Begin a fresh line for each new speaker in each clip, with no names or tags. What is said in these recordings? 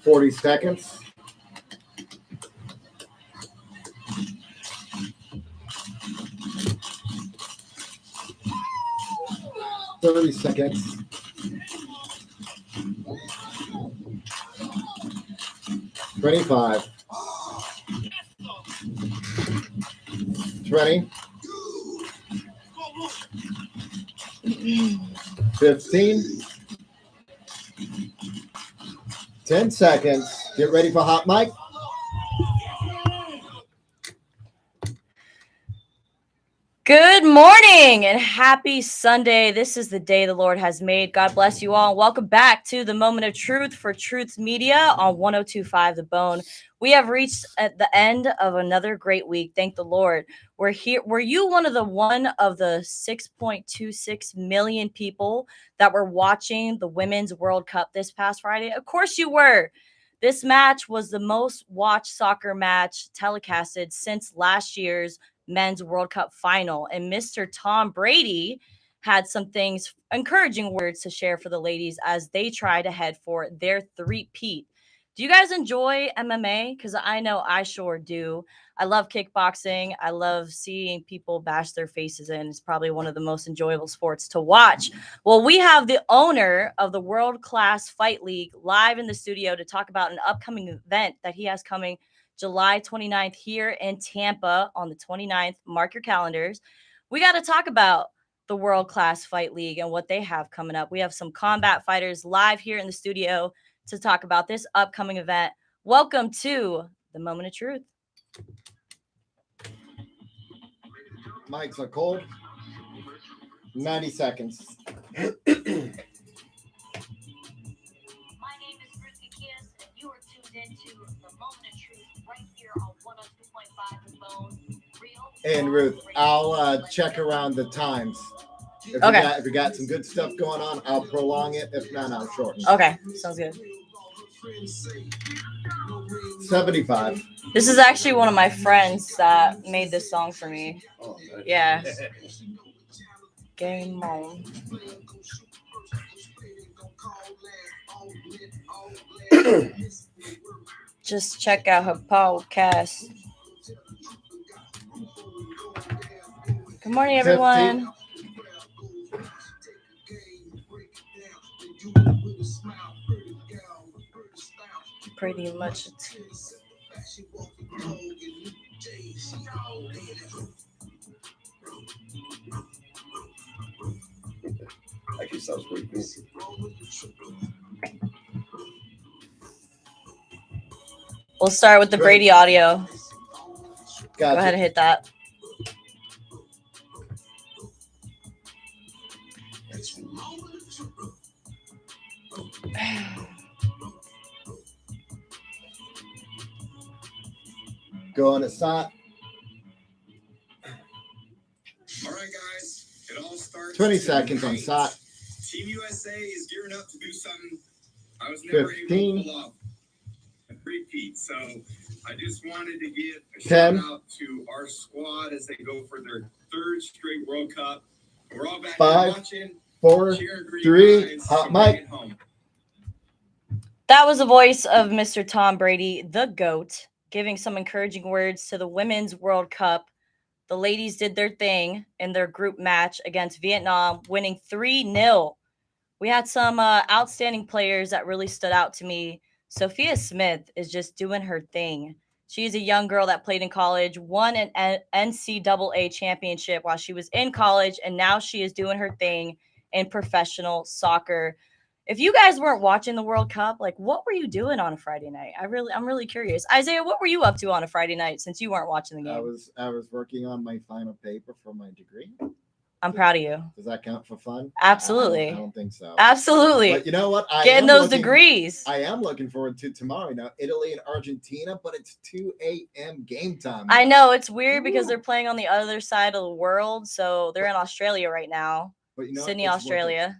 40 seconds. $30. 25. 20. 15. 10 seconds. Get ready for hot mic.
Good morning and happy Sunday. This is the day the Lord has made. God bless you all. Welcome back to the Moment of Truth for Truth Media on 102.5 The Bone. We have reached at the end of another great week. Thank the Lord. We're here. Were you one of the 6.26 million people that were watching the Women's World Cup this past Friday? Of course you were. This match was the most watched soccer match telecasted since last year's Men's World Cup final, and Mr. Tom Brady had some things, encouraging words to share for the ladies as they try to head for their three-peat. Do you guys enjoy MMA? Because I know I sure do. I love kickboxing. I love seeing people bash their faces in. It's probably one of the most enjoyable sports to watch. Well, we have the owner of the World Class Fight League live in the studio to talk about an upcoming event that he has coming July 29th here in Tampa on the 29th. Mark your calendars. We got to talk about the World Class Fight League and what they have coming up. We have some combat fighters live here in the studio to talk about this upcoming event. Welcome to the Moment of Truth.
Mics are cold. 90 seconds.
My name is Ruth, and you are tuned into the Moment of Truth right here on 102.5 The Bone.
And Ruth, I'll check around the times. If we got some good stuff going on, I'll prolong it. If not, I'll shorten.
Okay, sounds good.
75.
This is actually one of my friends that made this song for me.
Oh, nice.
Yeah. Game on. Just check out her podcast. Good morning, everyone.
50.
Pretty much.
Actually sounds pretty cool.
We'll start with the Brady audio.
Gotcha.
Go ahead and hit that.
Go on a shot.
All right, guys. It all starts
20 seconds on shot.
Team USA is gearing up to do something I was never
15.
able to pull off. A repeat. So I just wanted to give a
10.
shout out to our squad as they go for their third straight World Cup. We're all back
5,
watching,
4,
cheering for you
3,
guys.
hot
So bring
mic.
it home.
That was the voice of Mr. Tom Brady, the GOAT, giving some encouraging words to the Women's World Cup. The ladies did their thing in their group match against Vietnam, winning 3-0. We had some outstanding players that really stood out to me. Sophia Smith is just doing her thing. She's a young girl that played in college, won an NCAA championship while she was in college, and now she is doing her thing in professional soccer. If you guys weren't watching the World Cup, like, what were you doing on a Friday night? I'm really curious. Isaiah, what were you up to on a Friday night since you weren't watching the game?
I was working on my final paper for my degree.
I'm proud of you.
Does that count for fun?
Absolutely.
I don't think so.
Absolutely.
But you know what?
Getting those degrees.
I am looking forward to tomorrow. Now, Italy and Argentina, but it's 2 a.m. game time.
I know. It's weird because they're playing on the other side of the world. So they're in Australia right now.
But you know,
Sydney, Australia.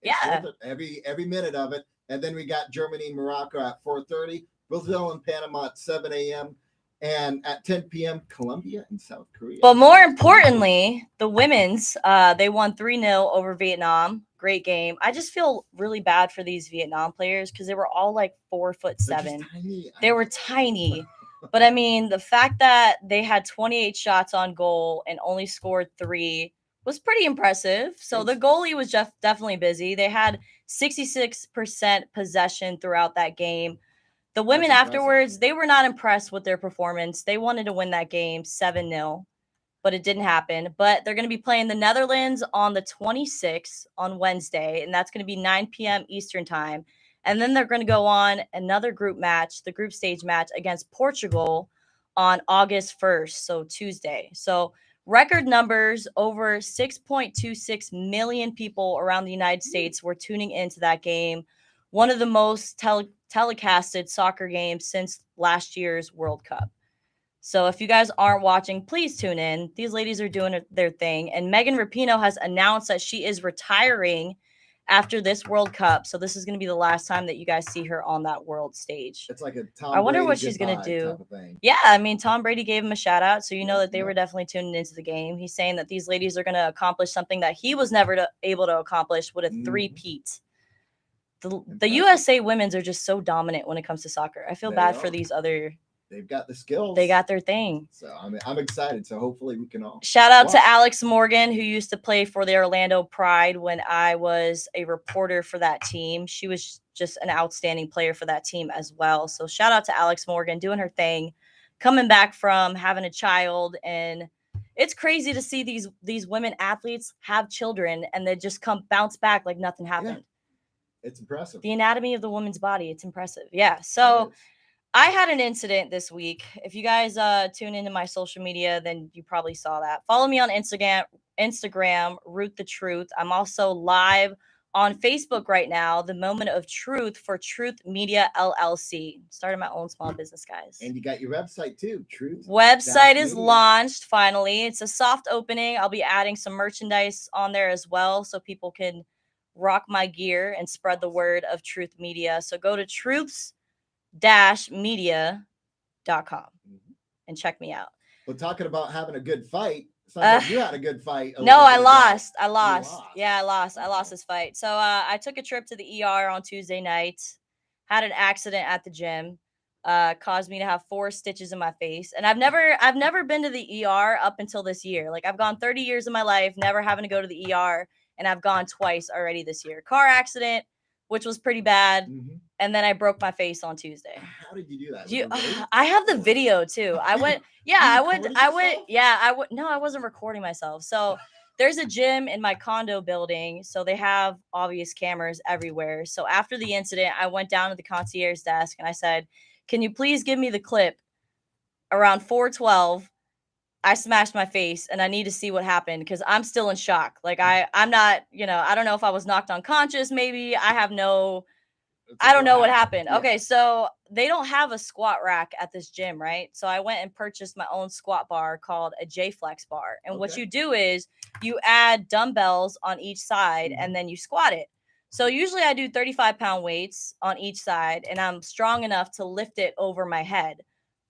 Yeah. Every minute of it. And then we got Germany and Morocco at 4:30, Brazil and Panama at 7 a.m. And at 10 p.m., Colombia and South Korea.
But more importantly, the women's, they won 3-0 over Vietnam. Great game. I just feel really bad for these Vietnam players because they were all like 4'7".
They're just tiny.
They were tiny. But I mean, the fact that they had 28 shots on goal and only scored 3 was pretty impressive. So the goalie was definitely busy. They had 66% possession throughout that game. The women afterwards, they were not impressed with their performance. They wanted to win that game 7-0, but it didn't happen. But they're going to be playing the Netherlands on the 26th on Wednesday, and that's going to be 9 p.m. Eastern time. And then they're going to go on another group match, the group stage match against Portugal on August 1st, so Tuesday. So record numbers, over 6.26 million people around the United States were tuning into that game. One of the most telecasted soccer games since last year's World Cup. So if you guys aren't watching, please tune in. These ladies are doing their thing. And Megan Rapinoe has announced that she is retiring after this World Cup. So this is going to be the last time that you guys see her on that world stage.
It's like a Tom
I wonder
Brady
what she's going to do.
type of thing.
Yeah, I mean, Tom Brady gave him a shout out. So you know that they were definitely tuning into the game. He's saying that these ladies are going to accomplish something that he was never able to accomplish with a three-peat. The USA women's are just so dominant when it comes to soccer. I feel bad for these other.
They've got the skills.
They got their thing.
So I'm excited. So hopefully we can all
shout out to Alex Morgan, who used to play for the Orlando Pride when I was a reporter for that team. She was just an outstanding player for that team as well. So shout out to Alex Morgan doing her thing, coming back from having a child. And it's crazy to see these women athletes have children and they just bounce back like nothing happened.
Yeah. It's impressive.
The anatomy of the woman's body. It's impressive. Yeah. So I had an incident this week. If you guys tune into my social media, then you probably saw that. Follow me on Instagram, Ruth the Truth. I'm also live on Facebook right now, the Moment of Truth for Truth Media LLC. Started my own small business, guys.
And you got your website too, Truth.
Website is launched finally. It's a soft opening. I'll be adding some merchandise on there as well so people can rock my gear and spread the word of Truth Media. So go to truths-media.com and check me out.
Well, talking about having a good fight, sounds like you had a good fight.
No, I lost. Yeah, I lost this fight. So I took a trip to the ER on Tuesday night, had an accident at the gym, caused me to have 4 stitches in my face. And I've never been to the ER up until this year. Like I've gone 30 years of my life, never having to go to the ER. And I've gone twice already this year. Car accident, which was pretty bad. Mm-hmm. And then I broke my face on Tuesday.
How did you do that?
I have the video too. I went, no, I wasn't recording myself. So there's a gym in my condo building. So they have obvious cameras everywhere. So after the incident, I went down to the concierge desk and I said, can you please give me the clip around 4:12? I smashed my face and I need to see what happened because I'm still in shock. Like I'm not, I don't know if I was knocked unconscious. Maybe I don't know what happened. Yeah. Okay. So they don't have a squat rack at this gym, right? So I went and purchased my own squat bar called a J-Flex bar. And what you do is you add dumbbells on each side and then you squat it. So usually I do 35-pound weights on each side and I'm strong enough to lift it over my head.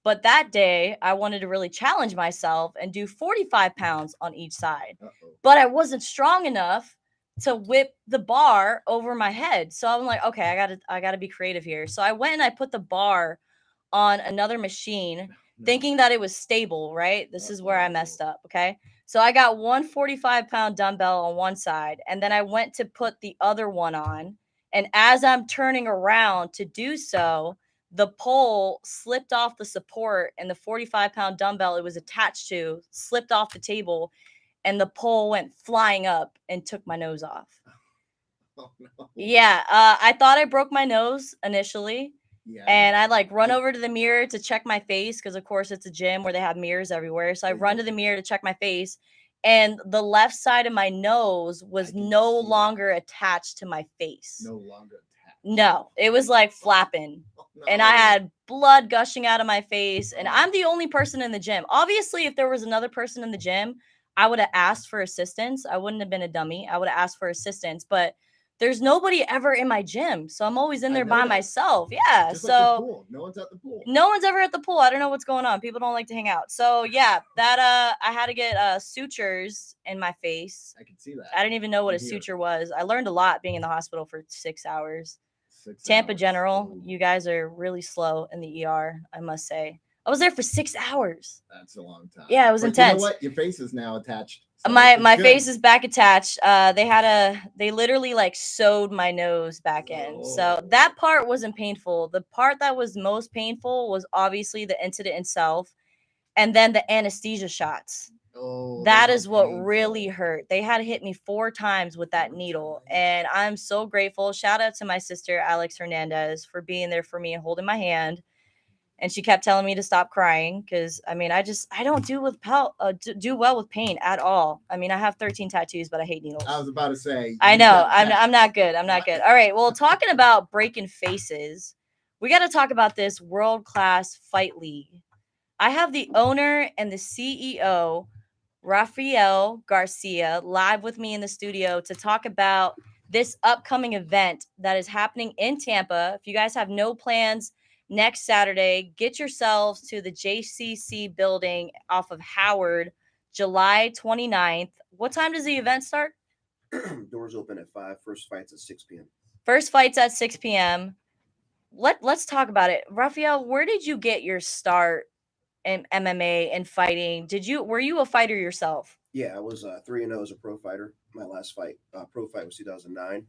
But that day, I wanted to really challenge myself and do 45 pounds on each side. But I wasn't strong enough to whip the bar over my head. So I'm like, okay, I gotta be creative here. So I went and I put the bar on another machine, thinking that it was stable, right? This is where I messed up, okay? So I got one 45-pound dumbbell on one side, and then I went to put the other one on. And as I'm turning around to do so, the pole slipped off the support and the 45-pound dumbbell it was attached to slipped off the table and the pole went flying up and took my nose off. Oh, no. Yeah. I thought I broke my nose initially. Yeah. And I run over to the mirror to check my face because, of course, it's a gym where they have mirrors everywhere. So I run to the mirror to check my face. And the left side of my nose was no longer attached to my face.
No longer attached.
No, it was flapping. No. And I had blood gushing out of my face. And I'm the only person in the gym. Obviously, if there was another person in the gym, I would have asked for assistance. I wouldn't have been a dummy. I would have asked for assistance. But there's nobody ever in my gym. So I'm always in
I
there
know
by
that.
myself. Yeah.
Just like the
So
pool. No one's at the pool.
no one's ever at the pool. I don't know what's going on. People don't like to hang out. So yeah, that I had to get sutures in my face.
I can see that.
I didn't even know what a
Here.
suture was. I learned a lot being in the hospital for 6 hours.
6
Tampa
hours.
General,
Ooh,
you guys are really slow in the ER, I must say. I was there for 6 hours.
that's a long time.
Yeah, it was
But
intense.
You know what? Your face is now attached. So
my
it's good.
face is back attached. They literally like sewed my nose back in. So
Oh.
that part wasn't painful. The part that was most painful was obviously the incident itself, and then the anesthesia shots.
Oh,
That
those
is
are
what
painful.
really hurt. They had hit me 4 times with that
4
needle,
times.
and I'm so grateful. Shout out to my sister Alex Hernandez for being there for me and holding my hand. And she kept telling me to stop crying because I mean I don't do well with pain at all. I mean I have 13 tattoos, but I hate needles.
I was about to say.
I
you
know
got
I'm
that.
not good. I'm not good. All right. Well, talking about breaking faces, we got to talk about this world-class fight league. I have the owner and the CEO, Rafael Garcia, live with me in the studio to talk about this upcoming event that is happening in Tampa. If you guys have no plans next Saturday, get yourselves to the JCC building off of Howard, July 29th. What time does the event start?
Doors open at 5. First fight's at 6 p.m.
First fight's at 6 p.m. Let's talk about it. Rafael, where did you get your start in MMA and fighting? Were you a fighter yourself?
Yeah, I was 3-0 as a pro fighter. My last fight, pro fight, was 2009.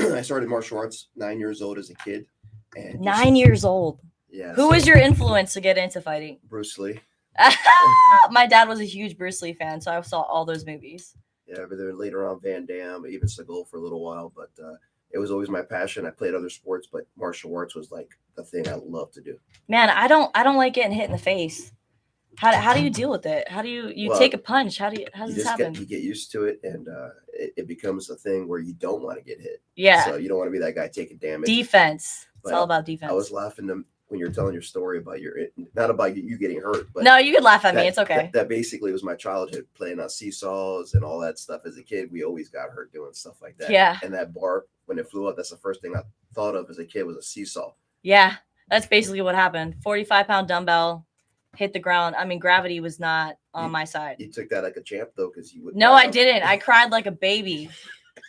I started martial arts 9 years old as a kid. And
9 years old.
Yeah.
Who was your influence to get into fighting?
Bruce Lee.
My dad was a huge Bruce Lee fan, so I saw all those movies.
Yeah, but then later on Van Damme, even Seagal for a little while. But it was always my passion. I played other sports, but martial arts was like the thing I loved to do.
Man, I don't like getting hit in the face. How do you deal with it? How do you
Well,
take a punch? How does this happen?
You get used to it, and it becomes a thing where you don't want to get hit.
Yeah.
So you don't want to be that guy taking damage.
Defense. It's
But
all about defense.
I was laughing when you're telling your story about not about you getting hurt, but
no, you could laugh at me. It's okay.
That basically was my childhood, playing on seesaws and all that stuff. As a kid, we always got hurt doing stuff like that.
Yeah.
And that bar, when it flew up, that's the first thing I thought of as a kid was a seesaw.
Yeah, that's basically what happened. 45-pound dumbbell hit the ground. I mean, gravity was not on my side.
You took that like a champ, though, because you would.
No, I didn't. I cried like a baby.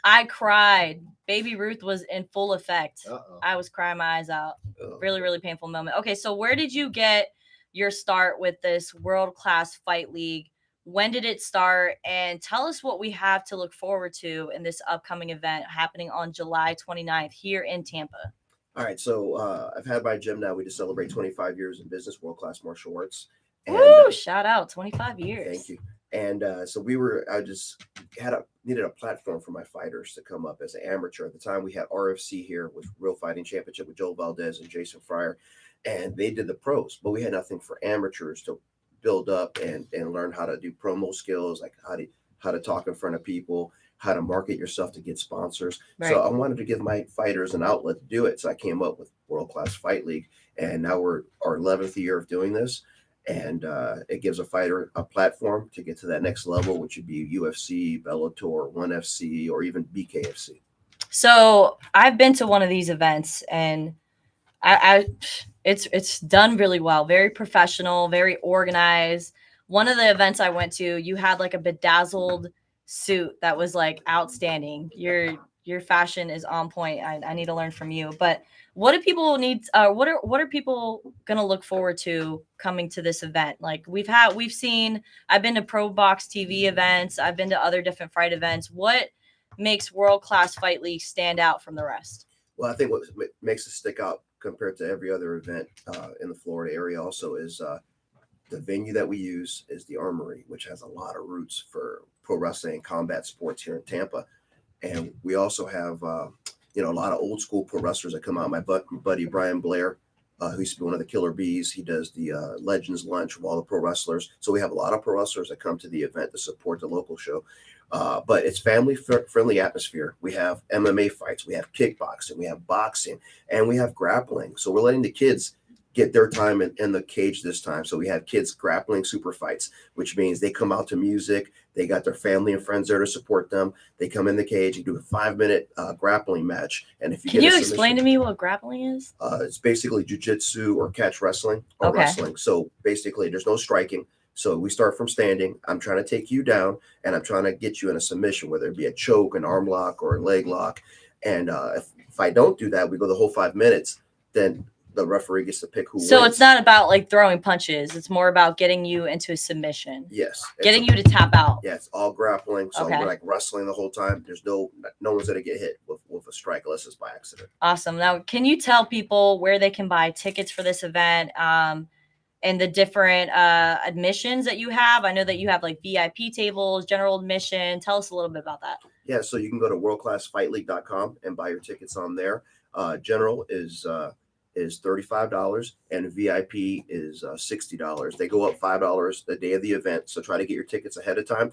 I cried. Baby Ruth was in full effect.
Uh-oh.
I was crying my eyes out.
Oh.
Really, really painful moment. Okay, so where did you get your start with this world-class fight league? When did it start? And tell us what we have to look forward to in this upcoming event happening on July 29th here in Tampa.
All right, so I've had my gym now. We just celebrate 25 years in business, world-class martial arts. And,
Woo! Shout out, 25 years.
Thank you. And so I just needed a platform for my fighters to come up as an amateur. At the time, we had RFC here with Real Fighting Championship with Joe Valdez and Jason Fryer, and they did the pros, but we had nothing for amateurs to build up and learn how to do promo skills, like how to talk in front of people, how to market yourself to get sponsors.
Right.
So I wanted to give my fighters an outlet to do it. So I came up with World Class Fight League, and now we're our 11th year of doing this. And it gives a fighter a platform to get to that next level, which would be UFC, Bellator, ONE FC, or even BKFC.
So I've been to one of these events, and it's done really well. Very professional, very organized. One of the events I went to, you had like a bedazzled suit that was like outstanding. Your fashion is on point. I need to learn from you. But what do people need? What are people gonna look forward to coming to this event? Like we've seen. I've been to Pro Box TV events. I've been to other different fight events. What makes World Class Fight League stand out from the rest?
Well, I think what makes it stick out compared to every other event in the Florida area also is the venue that we use is the Armory, which has a lot of roots for pro wrestling and combat sports here in Tampa. And we also have, a lot of old school pro wrestlers that come out. My buddy, Brian Blair, who used to be one of the Killer Bees. He does the Legends Lunch with all the pro wrestlers. So we have a lot of pro wrestlers that come to the event to support the local show. But it's family-friendly atmosphere. We have MMA fights. We have kickboxing. We have boxing. And we have grappling. So we're letting the kids get their time in the cage this time. So we have kids grappling super fights, which means they come out to music. They got their family and friends there to support them. They come in the cage and do a 5-minute grappling match. And if you
Can
get
you
a
explain to
submission,
me what grappling is?
it's basically jujitsu or catch wrestling or
Okay.
wrestling. So basically, there's no striking. So we start from standing. I'm trying to take you down, and I'm trying to get you in a submission, whether it be a choke, an arm lock, or a leg lock. And if I don't do that, we go the whole 5 minutes. Then the referee gets to pick who
So
wins.
it's not about like throwing punches. It's more about getting you into a submission,
Yes.
getting you to tap out.
Yeah, it's all grappling. So
Okay.
we're like wrestling the whole time. There's no one's gonna get hit with a strike unless it's by accident.
Awesome. Now, can you tell people where they can buy tickets for this event and the different admissions that you have? I know that you have like VIP tables, general admission. Tell us a little bit about that.
Yeah, so you can go to worldclassfightleague.com and buy your tickets on there. General is $35 and VIP is $60. They go up $5 the day of the event, so try to get your tickets ahead of time.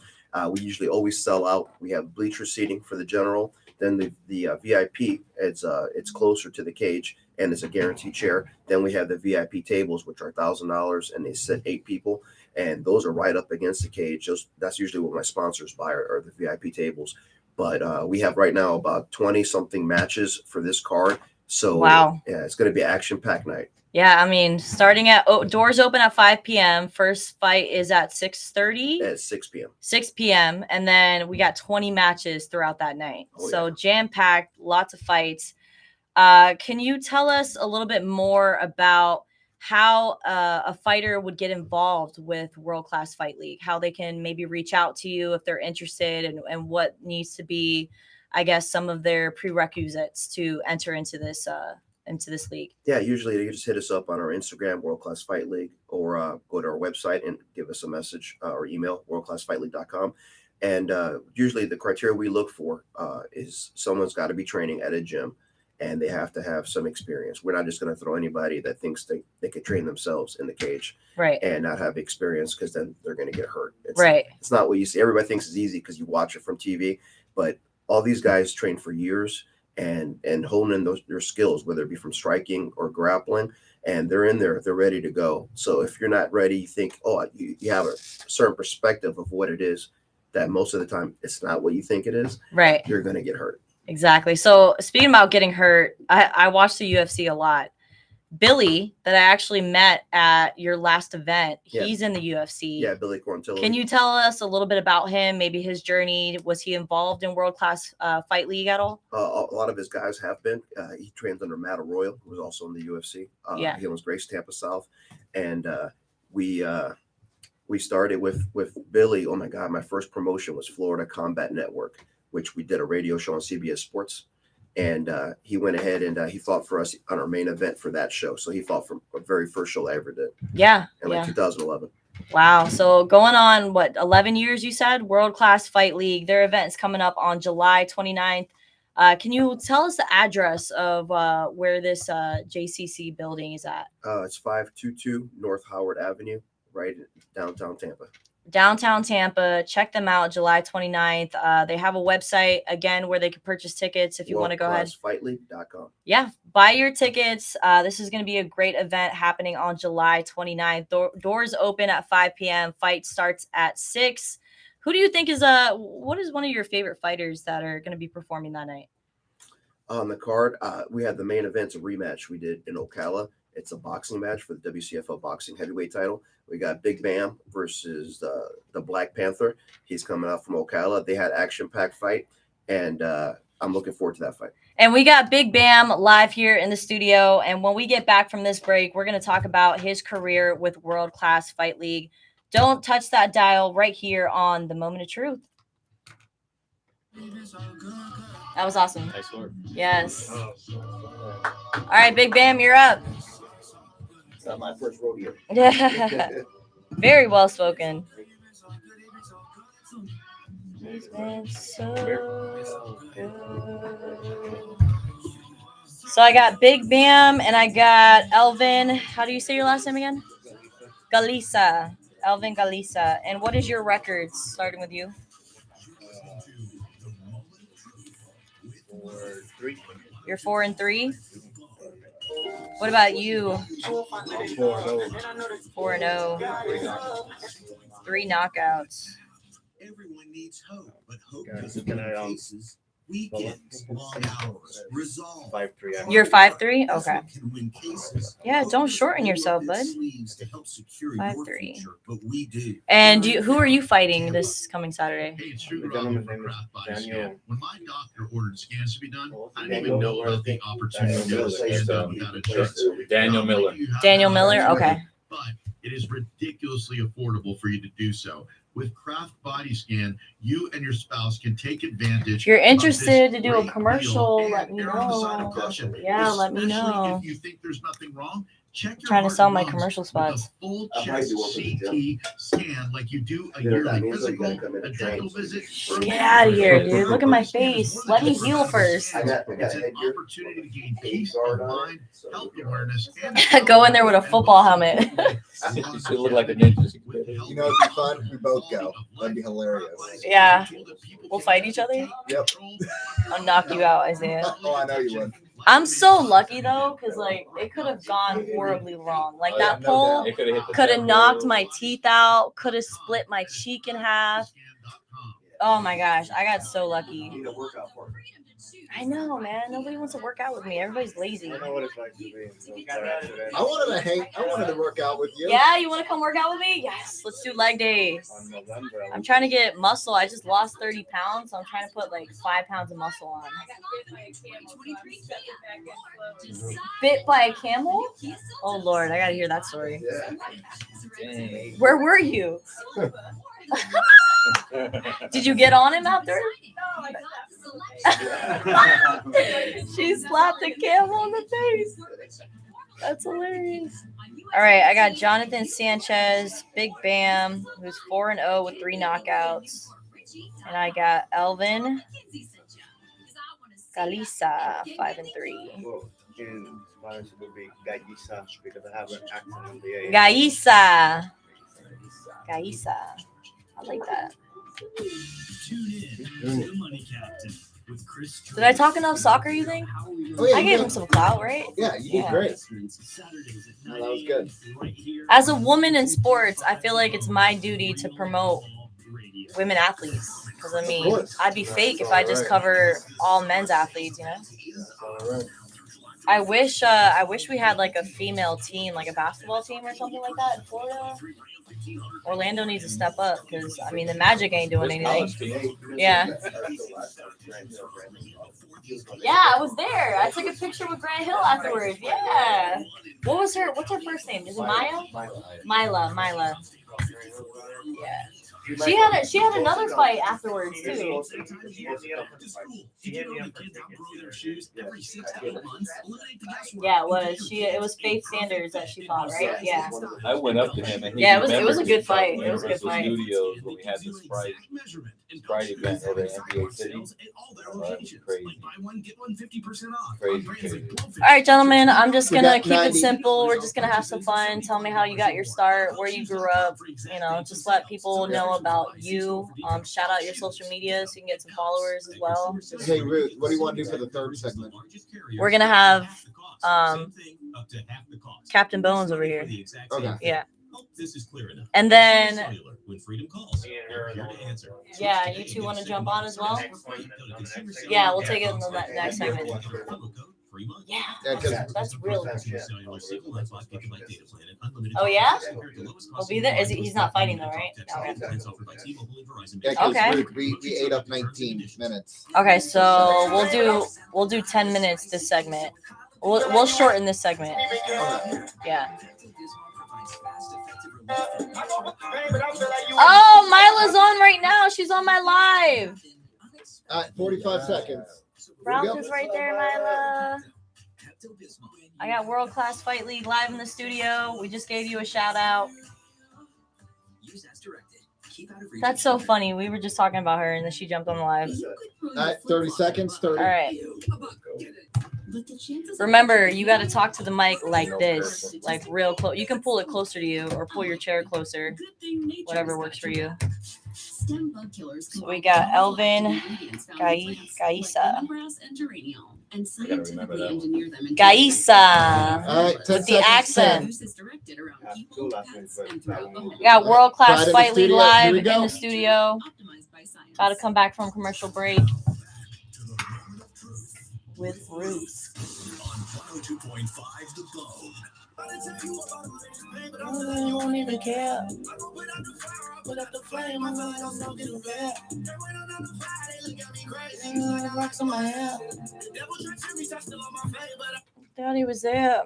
We usually always sell out. We have bleacher seating for the general. Then the VIP, it's closer to the cage and it's a guaranteed chair. Then we have the VIP tables, which are $1,000 and they sit 8 people, and those are right up against the cage. That's usually what my sponsors buy are the VIP tables. But we have right now about 20 something matches for this card. So
Wow.
yeah, it's going to be an action-packed night.
Yeah, I mean, starting at doors open at 5 p.m. First fight is at 6:30.
At 6 p.m.
6 p.m. And then we got 20 matches throughout that night.
Oh,
So
yeah.
jam-packed, lots of fights. Can you tell us a little bit more about how a fighter would get involved with World Class Fight League, how they can maybe reach out to you if they're interested, and what needs to be, I guess, some of their prerequisites to enter into this league?
Yeah, usually they just hit us up on our Instagram, World Class Fight League, or go to our website and give us a message or email, worldclassfightleague.com. And usually the criteria we look for is someone's got to be training at a gym and they have to have some experience. We're not just going to throw anybody that thinks they could train themselves in the cage
Right.
and not have experience, because then they're going to get hurt.
Right.
It's not what you see. Everybody thinks it's easy because you watch it from TV, but all these guys train for years and honing in their skills, whether it be from striking or grappling, and they're in there, they're ready to go. So if you're not ready, you think, you have a certain perspective of what it is, that most of the time it's not what you think it is.
Right.
You're going to get hurt.
Exactly. So speaking about getting hurt, I watch the UFC a lot. Billy, that I actually met at your last event,
Yeah.
he's in the UFC.
Yeah, Billy Quarantillo.
Can you tell us a little bit about him, maybe his journey? Was he involved in World Class Fight League at all?
A lot of his guys have been. He trains under Matt Arroyo, who was also in the UFC.
Yeah.
He owns Grace Tampa South. And we started with Billy. Oh, my God. My first promotion was Florida Combat Network, which we did a radio show on CBS Sports. And he went ahead and he fought for us on our main event for that show. So he fought for the very first show I ever did.
Yeah.
In
yeah.
2011.
Wow. So going on, 11 years, you said? World Class Fight League. Their event is coming up on July 29th. Can you tell us the address of where this JCC building is at?
It's 522 North Howard Avenue, right in downtown Tampa.
Downtown Tampa. Check them out July 29th. They have a website, again, where they can purchase tickets if you want to go ahead.
WorldClassFightLeague.com.
Yeah, buy your tickets. This is going to be a great event happening on July 29th. Doors open at 5 p.m. Fight starts at 6. Who do you think what is one of your favorite fighters that are going to be performing that night? On
the card, we had the main event's a rematch we did in Ocala. It's a boxing match for the WCFL boxing heavyweight title. We got Big Bam versus the Black Panther. He's coming out from Ocala. They had action-packed fight, and I'm looking forward to that fight. And we got Big Bam live here in the studio. And when we get back from this break, we're going to talk about his career with World Class Fight League. Don't touch that dial right here on The Moment of Truth. That was awesome.
Nice work.
Yes. All right, Big Bam, you're up.
It's not my first rodeo.
Very well spoken. It's been so good. So I got Big Bam and I got Elvin. How do you say your last name again? Galisa. Elvin Galisa. And what is your record, starting with you?
4-3.
You're 4-3. What about you?
4-0.
4-0. 3 knockouts.
Everyone needs hope, but hope
Guys,
doesn't
can
mean
I,
cases. Weekends, long hours, resolve.
5'3".
You're 5'3"?
That's
Okay.
what can win cases.
Yeah,
Hope
don't
doesn't
shorten
roll up
yourself,
its
bud.
sleeves to help secure your
5'3".
future, but we do.
And who are you fighting this coming Saturday?
Hey, it's
The
True
gentleman's
Robbie
name
from
is
Craft Body
Daniel.
Scan. When my doctor ordered scans to be done, I didn't
Daniel
even know
Miller.
about the opportunity to get a
Daniel
scan
Miller.
done without insurance.
Daniel Miller.
Daniel Miller? Okay.
But it is ridiculously affordable for you to do so. With Craft Body Scan, you and your spouse can take advantage.
If you're interested
of
to
this
do a
great
commercial,
deal
let
and
me
err on the side of
know.
caution,
Yeah, let me
especially
know.
If you think there's nothing wrong, check your
Trying to
heart
sell
and
my
lungs
commercial
with
spots.
a full
I might
chest
do one for the
CT scan like you do a
You know what that
yearly
means? Though? You gotta
physical,
come in
a
and train.
dental visit. or
Get
a
out of here,
medical
dude. Look at my
scan is
face.
more than
Let me
just a
heal
number.
first.
I got
It's an
headgear,
opportunity to gain peace
guard
of
on
mind,
it, so
health
you'll be all right.
awareness, and
Go in there with a football helmet.
You should look like a ninja.
You know, it'd be fun. We both go. That'd be hilarious.
Yeah. We'll fight each other.
Yep.
I'll knock you out, Isaiah.
Oh, I know you would.
I'm so lucky though, because like it could have gone horribly wrong. Like that pole
It could have hit the
could have
top
knocked
row.
my teeth out, could have split my cheek in half. Oh my gosh, I got so
You
lucky.
need a workout partner.
I know, man. Nobody wants to work out with me. Everybody's lazy.
I know what it's like to be in some car accident.
I wanted to work out with you.
Yeah, you want to come work out with me? Yes, let's do leg day.
On November.
I'm trying to get muscle. I just lost 30 pounds, so I'm trying to put like 5 pounds of muscle on. Bit by a camel? Oh Lord, I gotta hear that story.
Yeah.
Dang.
Where were you? Did you get on him after? She slapped a camel in the face. That's hilarious. All right, I got Jonathan Sanchez, Big Bam, who's 4-0 with 3 knockouts. And I got Elvin Galisa, 5-3.
Well, in Spanish it would be Gallisa because I have an accent on the A.
Gaisa. Gaisa. I like that.
Tune in to the Money Captain with Chris.
Did I talk enough soccer, you think?
Oh, yeah,
I
you
gave
did.
him some clout, right?
Yeah, you did
Yeah.
great.
Saturdays at
No, that was good.
right here
As a woman in sports, I feel like it's my duty to promote women athletes. Because I mean,
course.
I'd be fake if I just cover all men's athletes, you know?
That's all right.
I wish we had like a female team, like a basketball team or something like that in Florida. Orlando needs to step up because I mean the Magic ain't doing
There's
anything.
college teams.
Yeah. Yeah, I was there. I took a picture with Grant Hill afterwards. Yeah. What's her first name? Is it Maya? Mila. Yeah. She had another fight afterwards too. Yeah, it was. It was Faith Sanders that she fought, right? Yeah.
I went up to him and he
Yeah, it was a
remembered
good
me
fight.
from
It was a good
Universal
fight.
Studios when we had the Sprite event over in NBA City. Crazy.
All right, gentlemen, I'm just
We
gonna
got
keep it
90.
simple. We're just gonna have some fun. Tell me how you got your start, where you grew up. You know, just let people know about you. Shout out your social media so you can get some followers as well.
Hey, Ruth, what do you want to do for the third segment?
We're gonna have Captain Bones over here.
Okay.
Yeah,
This is clear enough.
and then
When freedom calls,
Me and her
we're here to answer.
yeah, you two want to jump on as well? Yeah, we'll take it in the next segment. Yeah,
Yeah, 'cause
that's real.
Cellular signal, that's why people like data plan and unlimited
Oh, yeah?
talk compared to lowest
He'll
cost
be there.
mobile
He's not fighting though, right?
text
Okay.
plans offered by T-Mobile and Verizon.
Yeah, 'cause
Okay.
Ruth, we ate up 19 minutes.
Okay, so we'll do 10 minutes this segment. We'll shorten this segment. Yeah. Oh, Mila's on right now. She's on my live.
45 seconds.
Ralph is right there, Mila. I got World Class Fight League live in the studio. We just gave you a shout out. That's so funny. We were just talking about her and then she jumped on the live.
All right, 30 seconds. 30.
All right. Remember, you got to talk to the mic like this, like real close. You can pull it closer to you or pull your chair closer, whatever works for you. So we got Elvin Gaisa. Gaisa.
All right, 10
With the
seconds.
accent.
10.
We got World Class
Pride in the
Fight League
studio.
live
Here we
in
go.
the studio.
by science.
Got to come back from commercial break with Ruth.
On 102.5 The Bone.
You won't even care. Put up the flame, I feel like I'm so getting bad. Rocks on my hair. Thought he was there.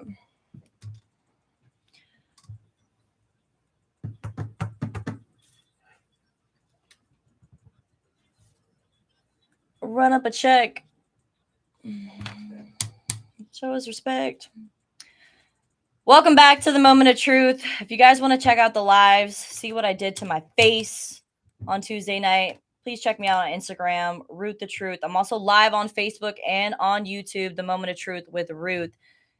Run up a check. Show us respect. Welcome back to the Moment of Truth. If you guys want to check out the lives, see what I did to my face on Tuesday night, please check me out on Instagram, Ruth the Truth. I'm also live on Facebook and on YouTube, The Moment of Truth with Ruth.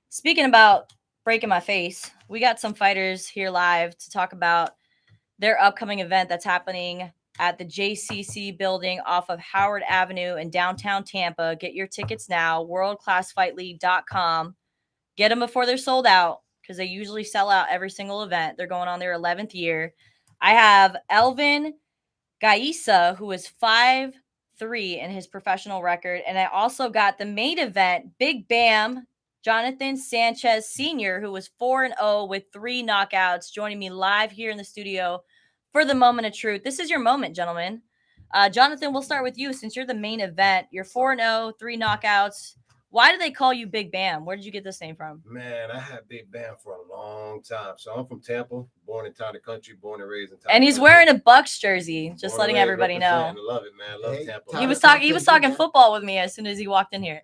Speaking about breaking my face, we got some fighters here live to talk about their upcoming event that's happening at the JCC building off of Howard Avenue in downtown Tampa. Get your tickets now, worldclassfightleague.com. Get them before they're sold out because they usually sell out every single event. They're going on their 11th year. I have Elvin Gaisa, who is 5'3" in his professional record. And I also got the main event, Big Bam, Jonathan Sanchez Sr., who was 4-0 with 3 knockouts, joining me live here in the studio for the Moment of Truth. This is your moment, gentlemen. Jonathan, we'll start with you since you're the main event. You're 4-0, 3 knockouts. Why do they call you Big Bam? Where did you get this name from?
Man, I had Big Bam for a long time. So I'm from Tampa, born in town and country, born and raised in town.
And he's wearing a Bucks jersey, just letting everybody know.
I love it, man. I love Tampa.
He was talking football with me as soon as he walked in here.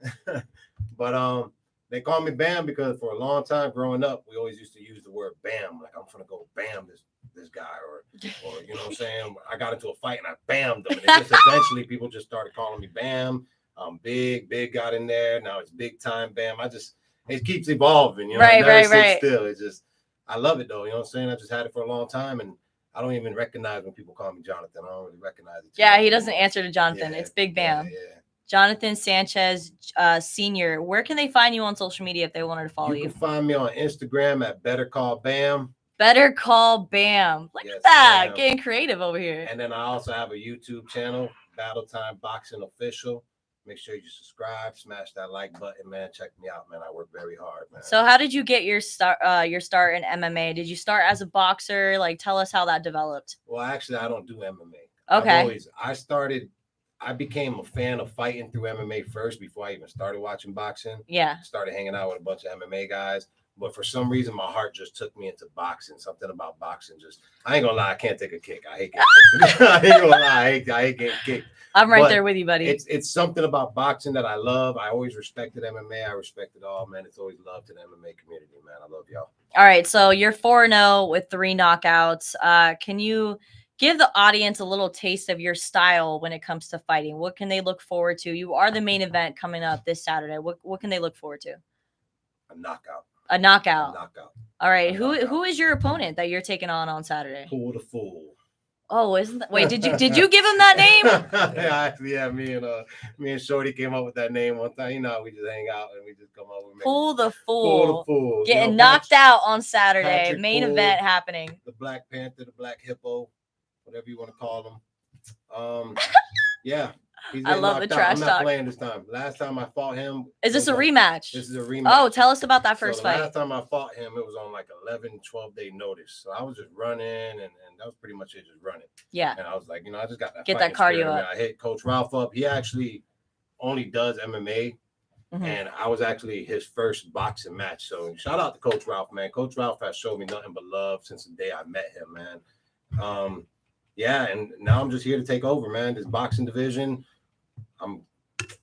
But they call me Bam because for a long time growing up, we always used to use the word Bam. Like, I'm gonna go Bam this guy, or you know what I'm saying? I got into a fight and I bammed him. And just eventually people just started calling me Bam. Big got in there. Now it's Big Time Bam. It keeps evolving, you know.
Right.
Still. It's just, I love it though. You know what I'm saying? I just had it for a long time, and I don't even recognize when people call me Jonathan. I don't really recognize it.
Yeah, he doesn't answer to Jonathan. It's Big Bam.
Yeah.
Jonathan Sanchez Sr. Where can they find you on social media if they wanted to follow you?
You can find me on Instagram at Better Call Bam.
Better Call Bam. Look at that. Ma'am. Getting creative over here.
And then I also have a YouTube channel, Battle Time Boxing Official. Make sure you subscribe, smash that like button, man. Check me out, man. I work very hard, man.
So how did you get your start in MMA? Did you start as a boxer? Like, tell us how that developed.
Well, actually, I don't do MMA.
Okay.
I became a fan of fighting through MMA first before I even started watching boxing.
Yeah.
Started hanging out with a bunch of MMA guys. But for some reason, my heart just took me into boxing. Something about boxing I ain't gonna lie, I can't take a kick. I hate getting kicked. I ain't gonna lie, I hate getting kicked.
I'm right there with you, buddy.
It's something about boxing that I love. I always respected MMA. I respect it all, man. It's always love to the MMA community, man. I love y'all.
All right, so you're 4-0 with 3 knockouts. Can you give the audience a little taste of your style when it comes to fighting? What can they look forward to? You are the main event coming up this Saturday. What can they look forward to?
A knockout.
A knockout. All right.
Knockout.
Who is your opponent that you're taking on Saturday?
Fool the Fool.
Oh, isn't that, wait, did you give him that name?
Yeah, me and Shorty came up with that name one time. You know, we just hang out and we just come up with
Fool the Fool. Getting knocked out on Saturday.
Patrick
main
Fool,
event happening.
The Black Panther, the Black Hippo, whatever you want to call them. Yeah.
I love the trash
I'm not
talk.
playing this time. Last time I fought him.
Is this a rematch?
This is a rematch.
Oh, tell us about that first fight.
Last time I fought him, it was on like 11, 12-day notice. So I was just running, and that was pretty much it, just running.
Yeah.
And I was like, I just got that.
Get that cardio
spirit,
up.
I hit Coach Ralph up. He actually only does MMA. Mm-hmm. And I was actually his first boxing match. So shout out to Coach Ralph, man. Coach Ralph has showed me nothing but love since the day I met him, man. Yeah, and now I'm just here to take over, man. This boxing division.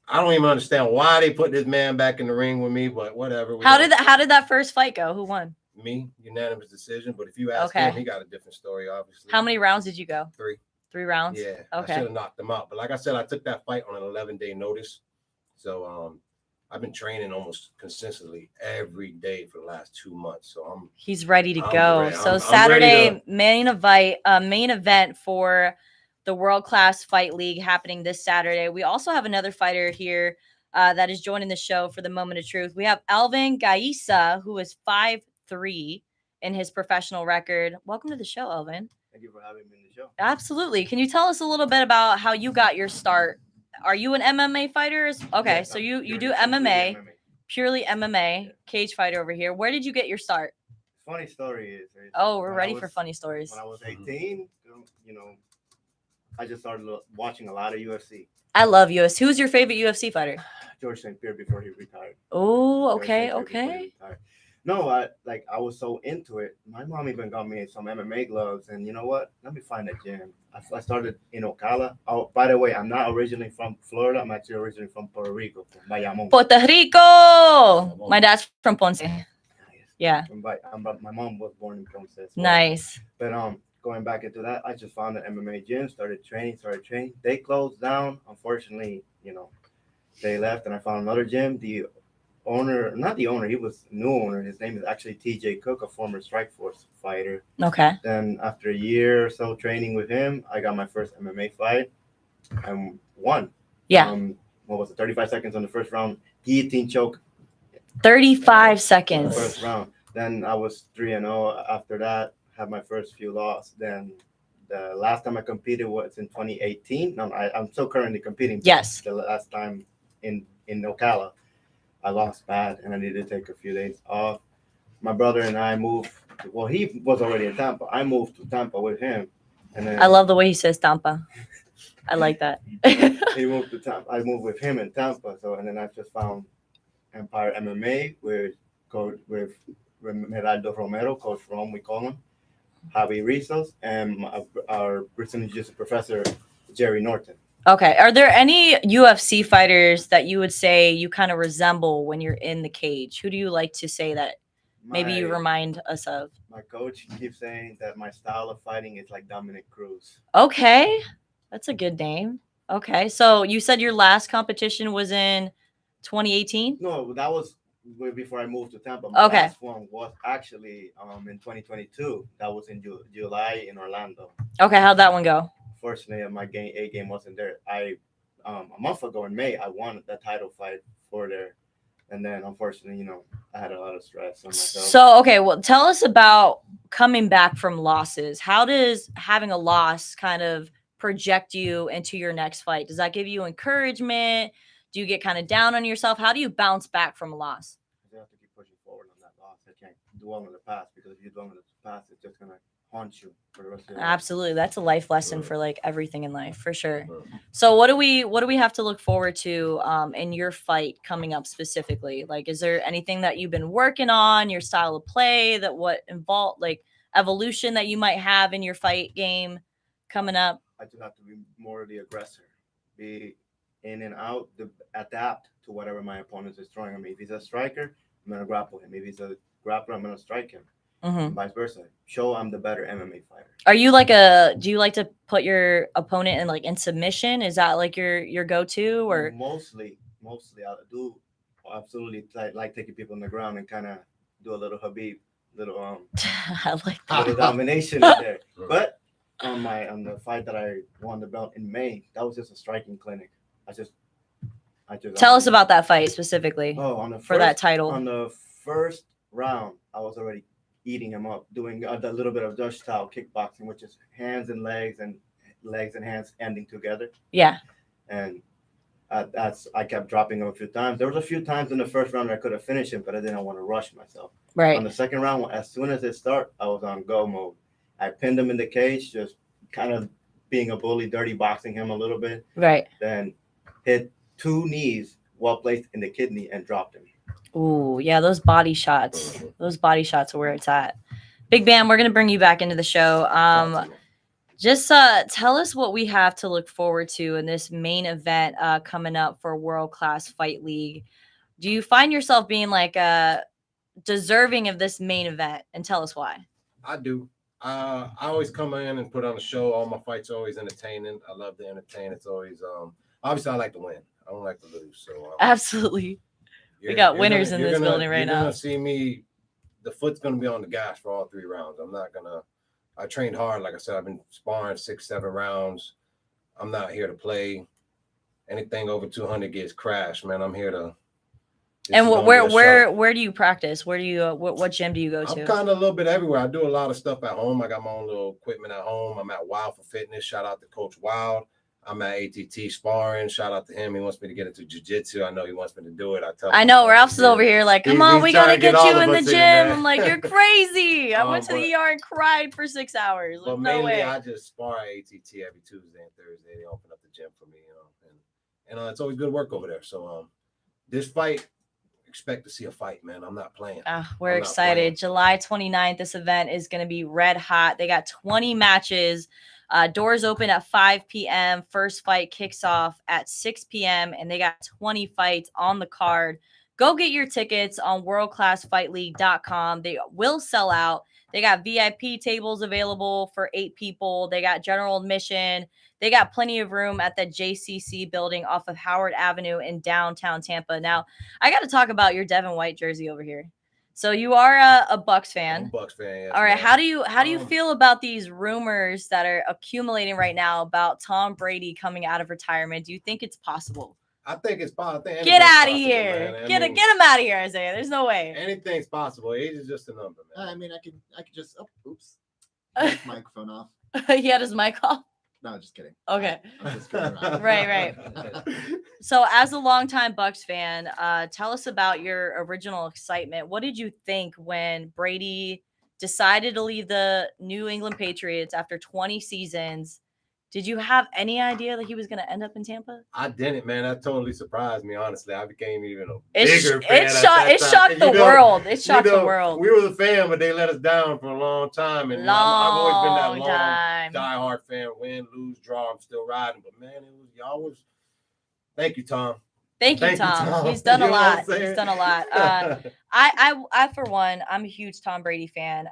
I don't even understand why they put this man back in the ring with me, but whatever.
How did that first fight go? Who won?
Me, unanimous decision. But if you ask him, he got a different story, obviously.
How many rounds did you go?
3.
3 rounds?
Yeah.
Okay.
I should have knocked him out. But like I said, I took that fight on an 11-day notice. So I've been training almost consistently every day for the last 2 months. So
he's ready to go. So Saturday main event for the World Class Fight League happening this Saturday. We also have another fighter here that is joining the show for the Moment of Truth. We have Elvin Gaisa, who is 5'3" in his professional record. Welcome to the show, Elvin.
Thank you for having me in the show.
Absolutely. Can you tell us a little bit about how you got your start? Are you an MMA fighter? Okay,
Yes,
so
I'm
you do
completely
MMA, purely MMA, cage fighter over here. Where did you get your start?
Funny story is
Oh, we're
when
ready for funny stories.
When I was 18, I just started watching a lot of UFC.
I love UFC. Who's your favorite UFC fighter?
George St. Pierre before he retired.
Oh,
George
okay,
St. Pierre before he
okay.
retired. No, I was so into it. My mom even got me some MMA gloves, and you know what? Let me find a gym. I started in Ocala. Oh, by the way, I'm not originally from Florida. I'm actually originally from Puerto Rico, from Bayamon.
Puerto Rico. My dad's from Ponce. Yeah.
My mom was born in Ponce. As well.
Nice.
But going back into that, I just found an MMA gym, started training. They closed down. Unfortunately, they left, and I found another gym. The owner, not the owner, he was new owner. His name is actually TJ Cook, a former Strike Force fighter.
Okay.
Then after a year or so training with him, I got my first MMA fight and won.
Yeah.
What was it? 35 seconds on the first round. Guillotine choke.
35 seconds.
First round. Then I was 3-0. After that, had my first few losses. Then the last time I competed was in 2018. No, I'm still currently competing.
Yes.
The last time in Ocala, I lost bad, and I needed to take a few days off. My brother and I moved. Well, he was already in Tampa. I moved to Tampa with him, and then
I love the way he says Tampa. I like that.
he moved to Tampa. I moved with him in Tampa. And then I just found Empire MMA with Geraldo Romero, Coach Rom, we call him, Javi Rizos, and our Brazilian Jiu-Jitsu professor, Jerry Norton.
Okay. Are there any UFC fighters that you would say you kind of resemble when you're in the cage? Who do you like to say that maybe you remind us of?
My coach keeps saying that my style of fighting is like Dominic Cruz.
Okay. That's a good name. Okay. So you said your last competition was in 2018?
No, that was before I moved to Tampa.
Okay.
My last one was actually in 2022. That was in July in Orlando.
Okay. How'd that one go?
Fortunately, my A game wasn't there. A month ago in May, I won the title fight for there. And then, unfortunately, I had a lot of stress on myself.
So, okay, well, tell us about coming back from losses. How does having a loss kind of project you into your next fight? Does that give you encouragement? Do you get kind of down on yourself? How do you bounce back from a loss?
You have to keep pushing forward on that loss. I can't dwell on the past, because if you dwell on the past, it's just going to haunt you for the rest of your life.
Absolutely. That's a life lesson for like everything in life, for sure. So what do we have to look forward to in your fight coming up specifically? Like, is there anything that you've been working on, your style of play, that what involved like evolution that you might have in your fight game coming up?
I just have to be more the aggressor, be in and out, adapt to whatever my opponent is throwing. I mean, if he's a striker, I'm going to grapple him. If he's a grappler, I'm going to strike him. And vice versa. Show I'm the better MMA fighter.
Are you do you like to put your opponent in submission? Is that like your go-to, or?
Mostly I do absolutely like taking people on the ground and kind of do a little Habib, little
I like that.
little domination in there. But on the fight that I won the belt in May, that was just a striking clinic. I just
tell us about that fight specifically.
For
that title.
On the first round, I was already eating him up, doing a little bit of Dutch style kickboxing, which is hands and legs and hands ending together.
Yeah.
And I kept dropping him a few times. There was a few times in the first round I could have finished him, but I didn't want to rush myself.
Right.
On the second round, as soon as it started, I was on go mode. I pinned him in the cage, just kind of being a bully, dirty boxing him a little bit.
Right.
Then hit 2 knees well placed in the kidney and dropped him.
Ooh, yeah, those body shots. Those body shots are where it's at. Big Bam, we're gonna bring you back into the show. Just tell us what we have to look forward to in this main event coming up for World Class Fight League. Do you find yourself being deserving of this main event? And tell us why.
I do. I always come in and put on a show. All my fights are always entertaining. I love to entertain. It's always obviously I like to win. I don't like to lose. So
absolutely. We got winners in this building right now.
You're gonna see me. The foot's gonna be on the gas for all 3 rounds. I trained hard. Like I said, I've been sparring 6-7 rounds. I'm not here to play. Anything over 200 gets crashed, man. I'm here to
And
is gonna be
where
a
where
show.
where do you practice? Where do you what gym do you go
I'm
to?
kind of a little bit everywhere. I do a lot of stuff at home. I got my own little equipment at home. I'm at Wild for Fitness. Shout out to Coach Wild. I'm at ATT Sparring. Shout out to him. He wants me to get into jiu-jitsu. I know he wants me to do it. I tell him.
I know Ralph's is over here like, come
He's-
on,
he's
we gotta
trying to
get
get all
you
of
in the
us
gym.
in there.
I'm like, you're crazy. I went to
But-
the ER and cried for 6 hours.
But
There's no
mainly,
way.
I just spar at ATT every Tuesday and Thursday. They open up the gym for me, and it's always good work over there. So this fight, expect to see a fight, man. I'm not playing.
We're
I'm not
excited.
playing.
July 29th, this event is going to be red hot. They got 20 matches. Doors open at 5 p.m. First fight kicks off at 6 p.m. and they got 20 fights on the card. Go get your tickets on worldclassfightleague.com. They will sell out. They got VIP tables available for 8 people. They got general admission. They got plenty of room at the JCC building off of Howard Avenue in downtown Tampa. Now, I got to talk about your Devin White jersey over here. So you are a Bucks fan.
I'm a Bucks fan. Yes,
All right,
man.
how do you feel about these rumors that are accumulating right now about Tom Brady coming out of retirement? Do you think it's possible?
I think it's possible.
Get out of here! Get him out of here, Isaiah. There's no way.
Anything's possible. Age is just a number, man.
I mean, I can just. Oh, oops. Take the microphone off.
He had his mic off.
No, just kidding.
Okay.
I'm just kidding around.
Right. So, as a longtime Bucks fan, tell us about your original excitement. What did you think when Brady decided to leave the New England Patriots after 20 seasons? Did you have any idea that he was going to end up in Tampa?
I didn't, man. That totally surprised me. Honestly, I became even a
It
bigger fan.
it shocked the world. It shocked the world.
We were the fan, but they let us down for a long time. And I've always been that
time.
diehard fan. Win, lose, draw. I'm still riding. But man, y'all was. Thank you, Tom.
Thank you, Tom. He's done a lot. He's done a lot. I for one, I'm a huge Tom Brady fan.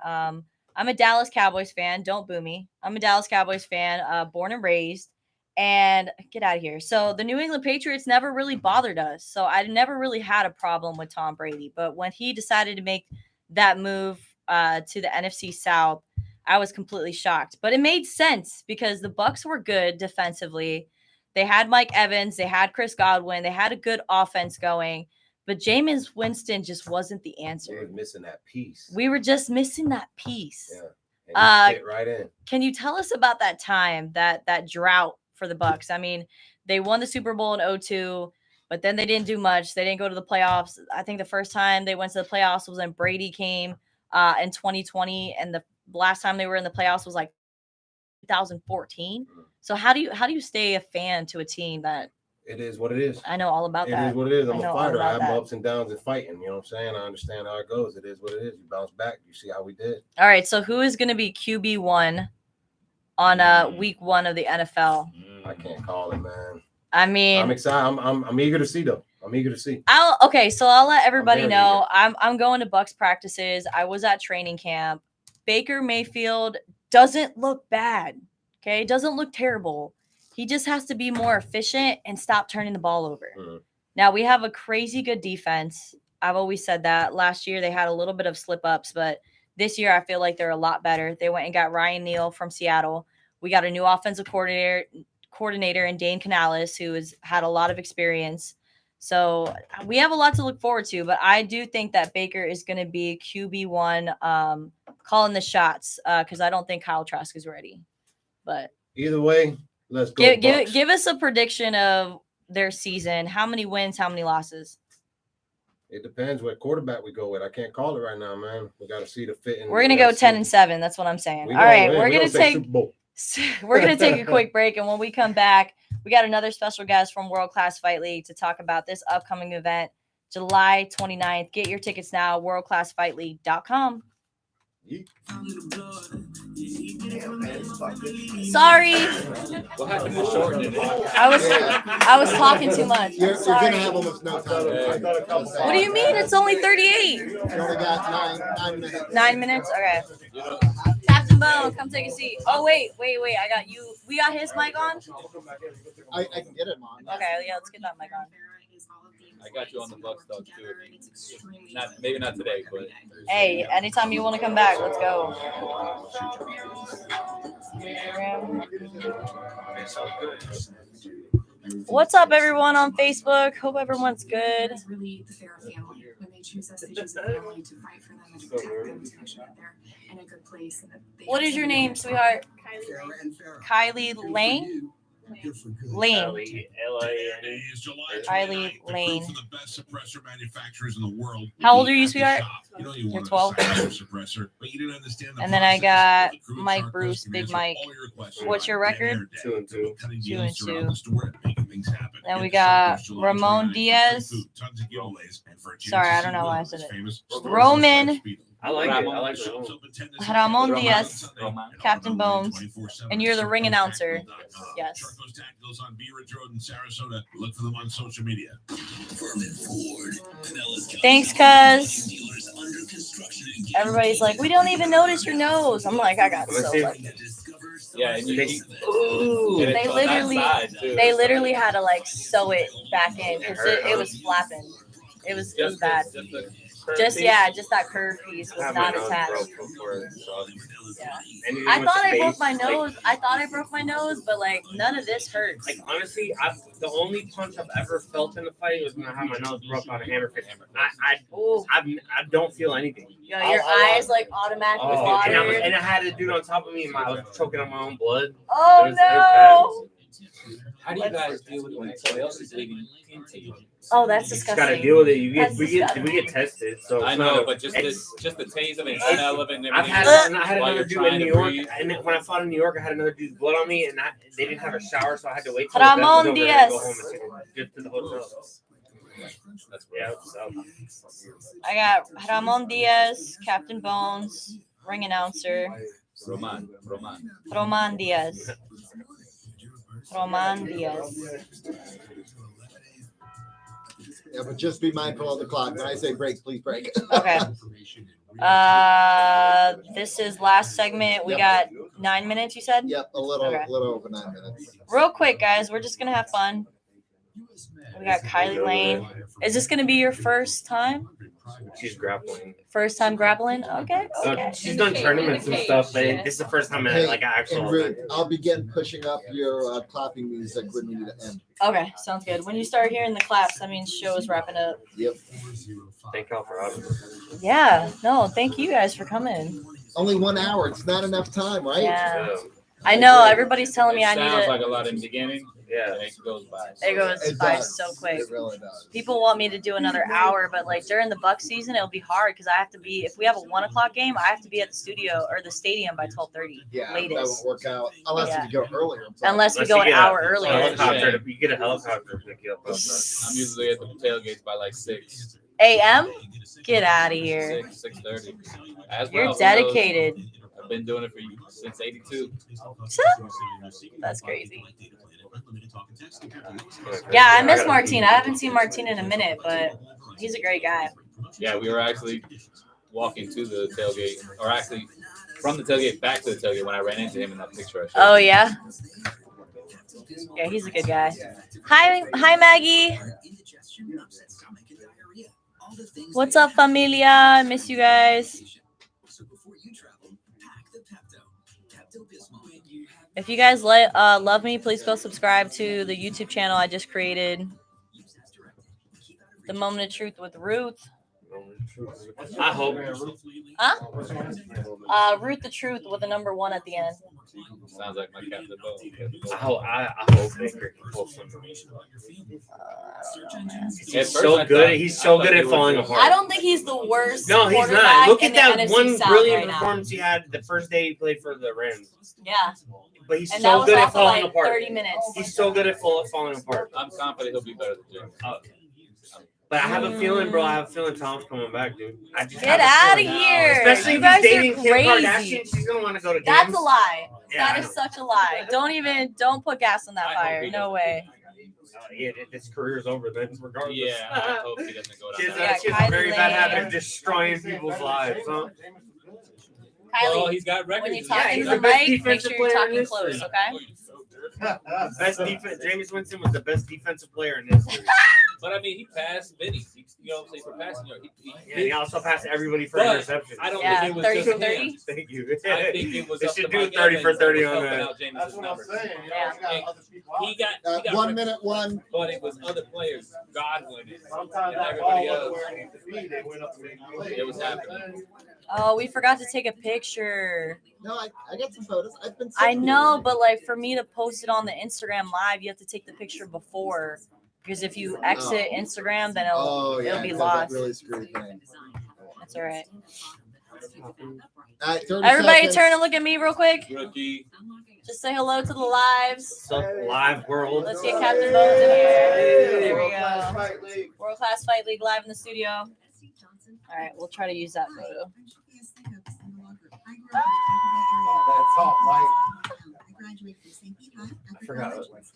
I'm a Dallas Cowboys fan. Don't boo me. I'm a Dallas Cowboys fan, born and raised. And get out of here. So the New England Patriots never really bothered us. So I never really had a problem with Tom Brady. But when he decided to make that move to the NFC South, I was completely shocked. But it made sense because the Bucs were good defensively. They had Mike Evans. They had Chris Godwin. They had a good offense going. But Jameis Winston just wasn't the answer.
We were missing that piece.
We were just missing that piece.
Yeah. And he fit right in.
Can you tell us about that time, that drought for the Bucs? I mean, they won the Super Bowl in 2002, but then they didn't do much. They didn't go to the playoffs. I think the first time they went to the playoffs was when Brady came in 2020, and the last time they were in the playoffs was like 2014. So how do you stay a fan to a team that
it is what it is?
I know all about that.
It is what it is. I'm a fighter. I have my
that.
ups and downs in fighting. You know what I'm saying? I understand how it goes. It is what it is. You bounce back. You see how we did.
All right. So who is going to be QB1 on week 1 of the NFL?
I can't call it, man.
I mean,
I'm excited. I'm eager to see though. I'm eager to see.
So I'll let everybody
very
know. I'm going to Bucs practices. I was at training camp. Baker Mayfield doesn't look bad. Okay, doesn't look terrible. He just has to be more efficient and stop turning the ball over.
Mm-hmm.
Now, we have a crazy good defense. I've always said that. Last year, they had a little bit of slip-ups, but this year, I feel like they're a lot better. They went and got Ryan Neal from Seattle. We got a new offensive coordinator in Dane Canales, who has had a lot of experience. So we have a lot to look forward to, but I do think that Baker is going to be QB1 calling the shots because I don't think Kyle Trask is ready. But
either way, let's go.
Give us a prediction of their season. How many wins? How many losses?
It depends what quarterback we go with. I can't call it right now, man. We got to see the fit.
We're gonna go 10-7. That's what I'm saying. All right, we're gonna take a quick break, and when we come back, we got another special guest from World Class Fight League to talk about this upcoming event, July 29th. Get your tickets now, worldclassfightleague.com. Sorry.
What happened to shorten it?
I was talking too much.
You're gonna have almost no time.
What do you mean? It's only 38.
You only got 9 minutes.
9 minutes? Okay. Captain Bone, come take a seat. Oh, wait. I got you. We got his mic on?
I can get him on.
Okay, yeah, let's get that mic on.
I got you on the Bucks though too. Maybe not today, but
hey, anytime you want to come back, let's go. What's up, everyone on Facebook? Hope everyone's good.
It's really the Farrah family. When they choose us, they choose a family to fight for them and to protect them, to make sure that they're in a good place. And that they
What is your name, sweetheart? Kylie Lane? Lane.
Today is July
Kylie
29th. The
Lane.
proof of the best suppressor manufacturers in the world.
How old are you, sweetheart?
You know you
You're
wanted
12.
a silent suppressor, but you didn't understand the
And then I
process.
got
The groups
Mike
are
Bruce,
custom
Big
answer
Mike.
all your requests.
What's your record?
2-2.
Cutting
2
deals
and
throughout
2.
the store, making things happen.
Then we
Get the shop
got
this July
Ramon
29th for free
Diaz.
food, tons of giveaways, and for a chance
Sorry,
to
I
see
don't know why I
Ruth,
said it.
famous
Roman.
Speedo.
I like it. I like
The
it.
shop's open 10 to 6
Ramon
a.m.
Diaz,
Sunday,
Captain
and online
Bones.
24/7
And you're the
at
ring announcer.
CharcoalTactical.com.
Yes.
Charcoal's Tacticals on Bee Ridge Road in Sarasota. Look for them on social media.
Thanks, cuz. Everybody's like, we don't even notice your nose. I'm like, I got so lucky.
Yeah, and you keep,
Ooh.
and
They
it's on that
literally-
side, too.
They literally had to like sew it back in because it was flapping. It was bad. Just that curve piece was
I have my
not
nose
attached.
broke before, so.
Yeah.
Anything
I
with
thought
the
I broke
face,
my
like-
nose. I thought I broke my nose, but like none of this hurts.
Like honestly, the only punch I've ever felt in a fight was when I had my nose broke on a hammer fist. I don't feel anything.
Yo, your eyes like automatically
Oh,
watered.
and I had a dude on top of me, and I was choking on my own blood.
Oh
It was
no!
How do you guys deal with when somebody else is bleeding into you?
Oh, that's
You just
disgusting.
gotta deal with it.
That's
We get tested. So
I
it's
know,
not-
but just
it's-
the taste of it, and smell of it, and
I've
everything.
had I had
while
another
you're
dude in
trying
New
to
York,
breathe.
and when I fought in New York, I had another dude's blood on me, and they didn't have a shower, so I had to wait till the death was
Ramon
over and
Diaz.
go home and get to the hotel.
That's
Yeah, so
I got Ramon Diaz, Captain Bones, ring announcer,
Roman.
Roman Diaz. Roman Diaz.
Yeah, but just be mindful of the clock. When I say break, please break.
Okay. This is last segment. We got 9 minutes, you said?
Yep, a little
Okay.
over 9 minutes.
Real quick, guys. We're just going to have fun. We got Kylie Lane. Is this going to be your first time?
she's grappling.
First time grappling? Okay.
So
Okay.
she's done tournaments and stuff, but this is the first time
Hey,
at like an actual
And Ruth,
event.
I'll begin pushing up your clapping music when we need to end.
Okay. Sounds good. When you start hearing the claps, that means show is wrapping up.
Yep.
Thank y'all for having me.
Yeah. No, thank you guys for coming.
Only 1 hour. It's not enough time, right?
Yeah. I know. Everybody's telling me I need
Sounds
to.
like a lot in the beginning.
Yeah.
And it goes by.
It goes
It
by
does.
so quick.
It really does.
People want me to do another hour, but like during the Buck season, it'll be hard because I have to be. If we have a 1 o'clock game, I have to be at the studio or the stadium by 12:30.
Yeah, that
latest.
won't work out unless
Yeah.
you go earlier. but-
Unless we
Unless
go
you
an
get
hour
a
earlier.
Helicopter you get a helicopter to pick you up.
I'm usually at the tailgates by like 6.
A.M. Get out of here.
6:30. As
You're
well, who knows?
dedicated.
I've been doing it since '82.
That's crazy. Yeah, I miss Martin. I haven't seen Martin in a minute, but he's a great guy.
Yeah, we were actually walking to the tailgate, or actually from the tailgate back to the tailgate when I ran into him in that picture. I showed
Oh
you.
yeah. Yeah, he's a good guy. Hi, Maggie. What's up, familia? I miss you guys. If you guys love me, please go subscribe to the YouTube channel I just created. The Moment of Truth with Ruth.
I hope.
Huh? Ruth the Truth with a number 1 at the end.
Sounds like my Captain Bow.
I hope Baker can pull something. He's so good. He's so good at falling apart.
I don't think he's the worst.
No, he's
quarterback
not. Look
in
at
the
that
NFC
one
South
brilliant
right now.
performance he had the first day he played for the Rams.
Yeah.
But he's
And that
so
was
good at
also
falling
like
apart.
30 minutes.
He's so good at falling apart.
I'm confident he'll be better than James.
But I have a feeling, bro. I have a feeling Tom's coming back, dude. I just
Get
have a
out of
feeling.
here.
Especially
You
if
guys
he's
are
dating Kim
crazy.
Kardashian, she's gonna want to go to games.
That's a lie.
Yeah,
That is such a lie. Don't put gas on that
I hope
fire.
he
No
doesn't.
way.
Yeah, his career's over then, regardless.
Yeah, I hope he doesn't go
She
down.
has
that.
a, she has a very bad habit of destroying people's lives, huh?
Well,
Kylie,
he's got records.
when you
Yeah,
talk
he's
into
the
the
best
mic, make
defensive
sure you're
player in
talking
history.
close, okay?
Best defense. Jameis Winston was the best defensive player in history.
But I mean, he passed Vinny. You know what I'm saying? For passing yard.
Yeah, he also passed everybody for
But
interception.
I don't
Yeah,
think it was
30
just
for
him.
30.
Thank you.
I think it was
They
up
should
to
do
Mike
30 for
Evans
30
that was
on
helping
that.
out Jameis's
That's what I'm
numbers.
saying. You know,
Yeah.
we got other people out
He got
1
rid-
minute one.
but it was other players, Godwin and
Sometimes that
everybody
ball wasn't
else.
where it needed to be. They went up and made a play.
It was happening.
Oh, we forgot to take a picture.
No, I got some photos. I've been.
I
sending
know,
you.
but like for me to post it on the Instagram live, you have to take the picture before. Because if you exit Instagram, then
Oh yeah,
it'll be
'cause
lost.
that really screwed me.
That's all right.
All right, 30
Everybody
seconds.
turn and look at me real quick.
Rookie.
Just say hello to the lives.
So, live world.
Let's get Captain Bones in here. There we
World-class
go.
fight league.
World Class Fight League live in the studio. All right, we'll try to use that photo.
That's top, Mike.
I forgot.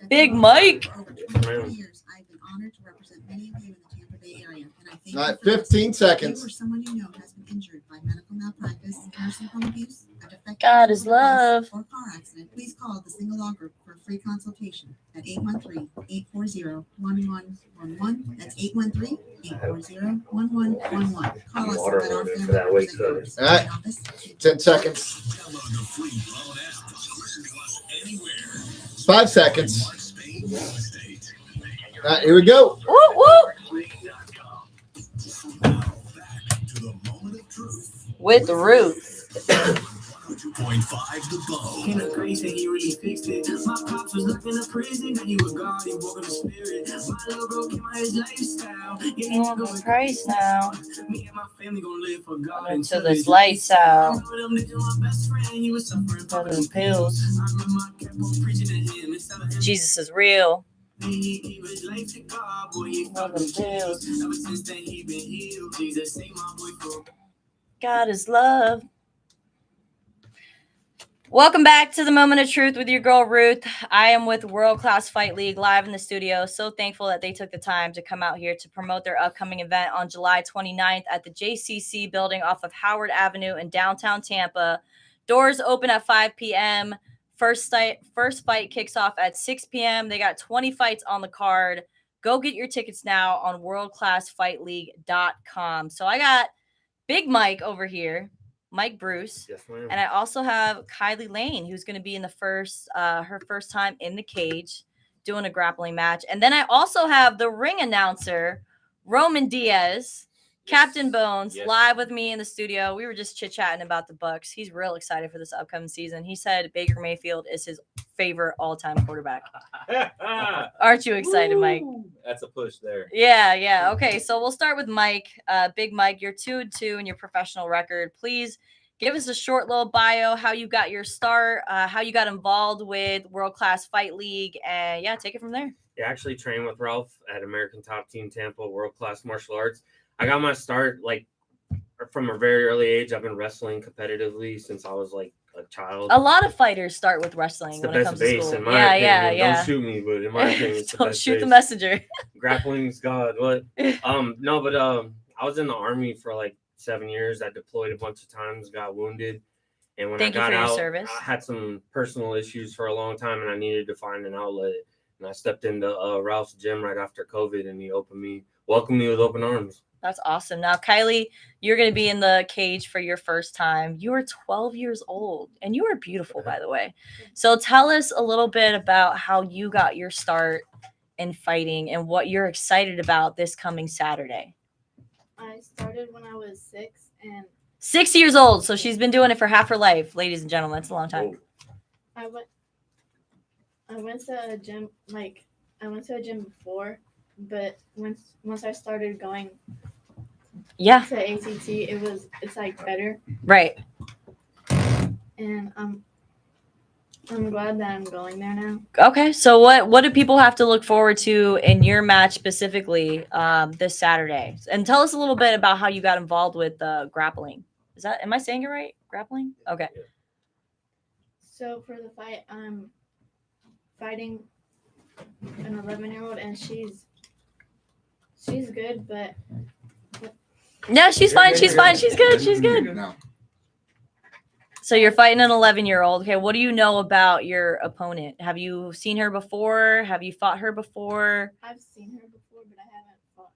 Big Mike.
For over 20 years, I've been honored to represent many of you in the Tampa Bay area, and I thank
All right,
you for
15
If
seconds.
you or someone you know has been injured by medical malpractice, nursing home abuse, a defective
God is
medical device,
love.
or car accident, please call the Single Law Group for a free consultation at 813-840-1111. That's 813-840-1111. Call us
Water
and let our
loaded for
family
that weight
represent yours.
All right.
In office,
10 seconds.
Download the free Phone app to listen to us anywhere.
5 seconds.
Mark Spain, real estate.
All right, here we go.
Woo woo.
Now back to the moment of truth.
With Ruth.
102.5 The Bone.
In the grace and he really fixed it. My pops was up in a prison, then he was God, he woke in the spirit. My little bro came out his lifestyle. Yeah,
You want the price now
Me and my family gonna live for God
until this lights out.
I know them niggas, my best friend, he was suffering
For
from
the pills.
I remember I kept on preaching to him and telling him
Jesus is real.
he gave his life to God, boy, he
For
fucking
the pills.
pills. Ever since then he been healed. Jesus saved my boy from
God is love. Welcome back to the Moment of Truth with your girl Ruth. I am with World Class Fight League live in the studio. So thankful that they took the time to come out here to promote their upcoming event on July 29th at the JCC building off of Howard Avenue in downtown Tampa. Doors open at 5 p.m. First fight kicks off at 6 p.m. They got 20 fights on the card. Go get your tickets now on worldclassfightleague.com. So I got Big Mike over here, Mike Bruce.
Yes, ma'am.
And I also have Kylie Lane, who's going to be in the her first time in the cage doing a grappling match. And then I also have the ring announcer, Roman Diaz, Captain Bones,
Yes.
live with me in the studio. We were just chit-chatting about the Bucks. He's real excited for this upcoming season. He said Baker Mayfield is his favorite all-time quarterback. Aren't you excited, Mike?
That's a push there.
Yeah. Okay, so we'll start with Mike. Big Mike, you're 2-2 in your professional record. Please give us a short little bio, how you got your start, how you got involved with World Class Fight League, and yeah, take it from there.
Yeah, I actually trained with Ralph at American Top Team Tampa, World Class Martial Arts. I got my start like from a very early age. I've been wrestling competitively since I was like a child.
A lot of fighters start with wrestling
It's the
when it
best
comes to
base
school.
in my opinion.
Yeah.
Don't shoot me, but in my opinion, it's the
Don't
best
shoot the
base.
messenger.
Grappling's God. What? No, but I was in the army for like 7 years. I deployed a bunch of times, got wounded, and when
Thank
I
you
got
for your
out,
service.
I had some personal issues for a long time, and I needed to find an outlet. And I stepped into Ralph's gym right after COVID, and he welcomed me with open arms.
That's awesome. Now, Kylie, you're going to be in the cage for your first time. You are 12 years old, and you are beautiful, by the way. So tell us a little bit about how you got your start in fighting and what you're excited about this coming Saturday.
I started when I was 6, and
6 years old, so she's been doing it for half her life, ladies and gentlemen. It's a long time.
I went to a gym before, but once I started going to ACT, it's like better.
Right.
And I'm glad that I'm going there now.
Okay, so what do people have to look forward to in your match specifically this Saturday? And tell us a little bit about how you got involved with grappling. Am I saying it right? Grappling? Okay.
So for the fight, I'm fighting an 11-year-old, and she's good, but
No, she's fine. She's fine. She's good. She's good.
No.
So you're fighting an 11-year-old. Okay, what do you know about your opponent? Have you seen her before? Have you fought her before?
I've seen her before, but I haven't fought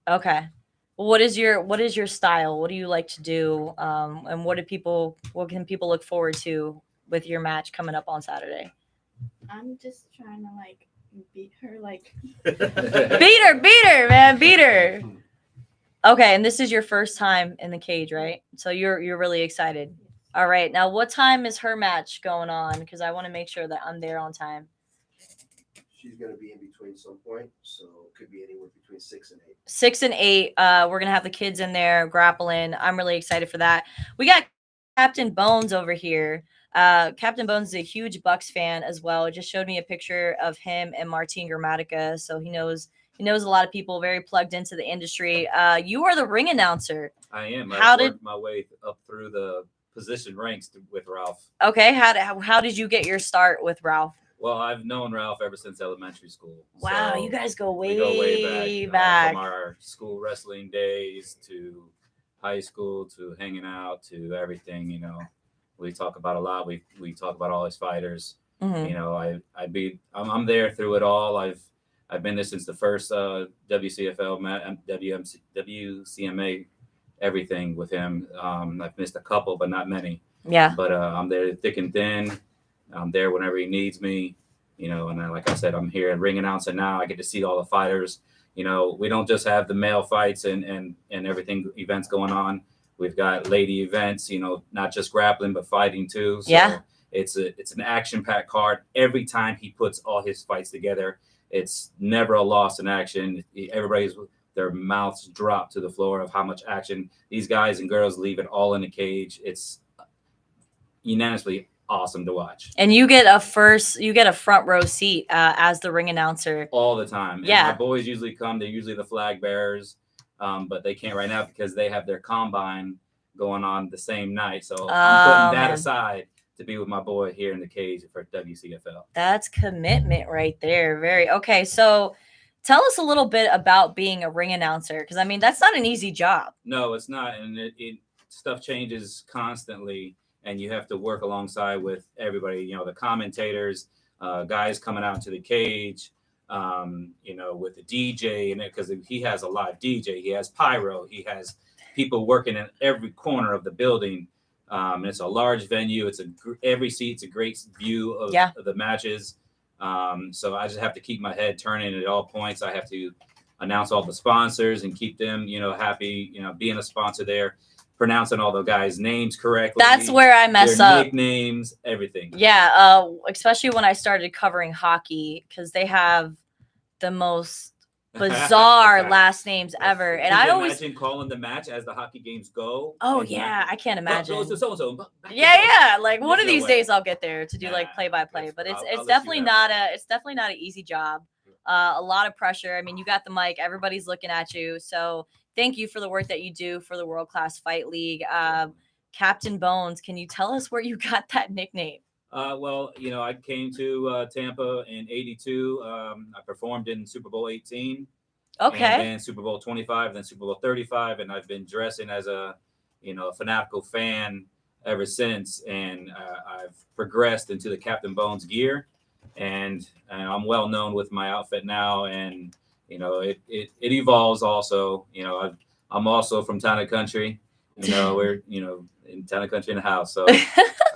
her.
Okay. What is your style? What do you like to do? And what can people look forward to with your match coming up on Saturday?
I'm just trying to like beat her, like
beat her, man, beat her. Okay, and this is your first time in the cage, right? So you're really excited. All right, now what time is her match going on? Because I want to make sure that I'm there on time.
She's going to be in between some point, so it could be anywhere between 6 and 8.
6 and 8. We're gonna have the kids in there grappling. I'm really excited for that. We got Captain Bones over here. Captain Bones is a huge Bucks fan as well. Just showed me a picture of him and Martin Gramatica, so he knows a lot of people. Very plugged into the industry. You are the ring announcer.
I am.
How
I've
did
worked my way up through the position ranks with Ralph.
okay? How did you get your start with Ralph?
Well, I've known Ralph ever since elementary school.
Wow,
So
you guys go
we go way back.
back.
From our school wrestling days to high school to hanging out to everything. You know, we talk about a lot. We talk about all his fighters.
Mhm.
You know, I'm there through it all. I've been there since the first WCFL, WCMA, everything with him. I've missed a couple, but not many.
Yeah.
But I'm there thick and thin. I'm there whenever he needs me, you know, and like I said, I'm here at ring announcer now. I get to see all the fighters. You know, we don't just have the male fights and everything events going on. We've got lady events, you know, not just grappling, but fighting too. So
Yeah.
it's an action-packed card. Every time he puts all his fights together, it's never a loss in action. Everybody's their mouths drop to the floor of how much action these guys and girls leave it all in the cage. It's unanimously awesome to watch
And you get a front row seat as the ring announcer
all the time. And
Yeah.
my boys usually come. They're usually the flag bearers, but they can't right now because they have their combine going on the same night. So I'm putting that
man.
aside to be with my boy here in the cage for WCFL.
That's commitment right there. Very okay. So tell us a little bit about being a ring announcer, because I mean that's not an easy job.
No, it's not, and it stuff changes constantly, and you have to work alongside with everybody. You know, the commentators, guys coming out to the cage. You know, with the DJ, and because he has a live DJ, he has pyro, he has people working in every corner of the building. It's a large venue. Every seat's a great view of the matches. So I just have to keep my head turning at all points. I have to announce all the sponsors and keep them, you know, happy, you know, being a sponsor there, pronouncing all the guys' names correctly.
That's where I mess
their
up.
Nicknames, everything.
Yeah, especially when I started covering hockey, because they have the most bizarre last names ever. And
Could
I
you
always
imagine calling the match as the hockey games go.
Oh
And
yeah, I can't imagine.
Goes to so-and-so.
Yeah. Like one of
There's no
these
way.
days I'll get there to do like play by play, but
I'll
it's
let
definitely
you
not an easy job. A lot of pressure. I mean, you got the mic, everybody's looking at you. So thank you for the work that you do for the World Class Fight League. Captain Bones, can you tell us where you got that nickname?
Well, you know, I came to Tampa in '82. I performed in Super Bowl 18.
Okay.
And then Super Bowl 25, then Super Bowl 35, and I've been dressing as a fanatical fan ever since. And I've progressed into the Captain Bones gear, and I'm well known with my outfit now. And you know, it evolves also. You know, I'm also from Town and Country. You know, we're in Town and Country in the house. So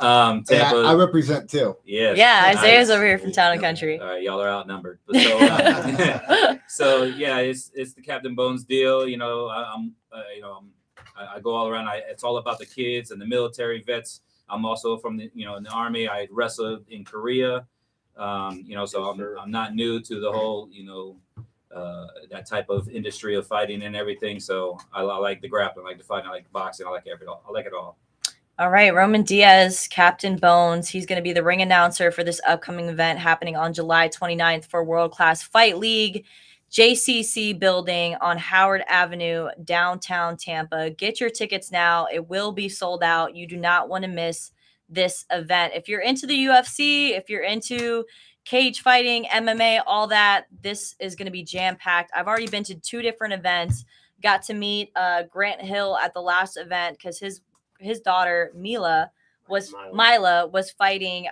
Tampa,
yeah, I represent too.
Yes.
Yeah, Isaiah's over here from Town and Country.
All right, y'all are outnumbered. So, so yeah, it's the Captain Bones deal. You know, I go all around. It's all about the kids and the military vets. I'm also from in the Army. I wrestled in Korea. You know, so I'm not new to the whole that type of industry of fighting and everything. So I like the grappling, I like the fighting, I like the boxing, I like it all.
All right, Roman Diaz, Captain Bones. He's going to be the ring announcer for this upcoming event happening on July 29th for World Class Fight League, JCC building on Howard Avenue, downtown Tampa. Get your tickets now. It will be sold out. You do not want to miss this event. If you're into the UFC, if you're into cage fighting, MMA, all that, this is going to be jam-packed. I've already been to 2 different events. Got to meet Grant Hill at the last event because his daughter Mila was fighting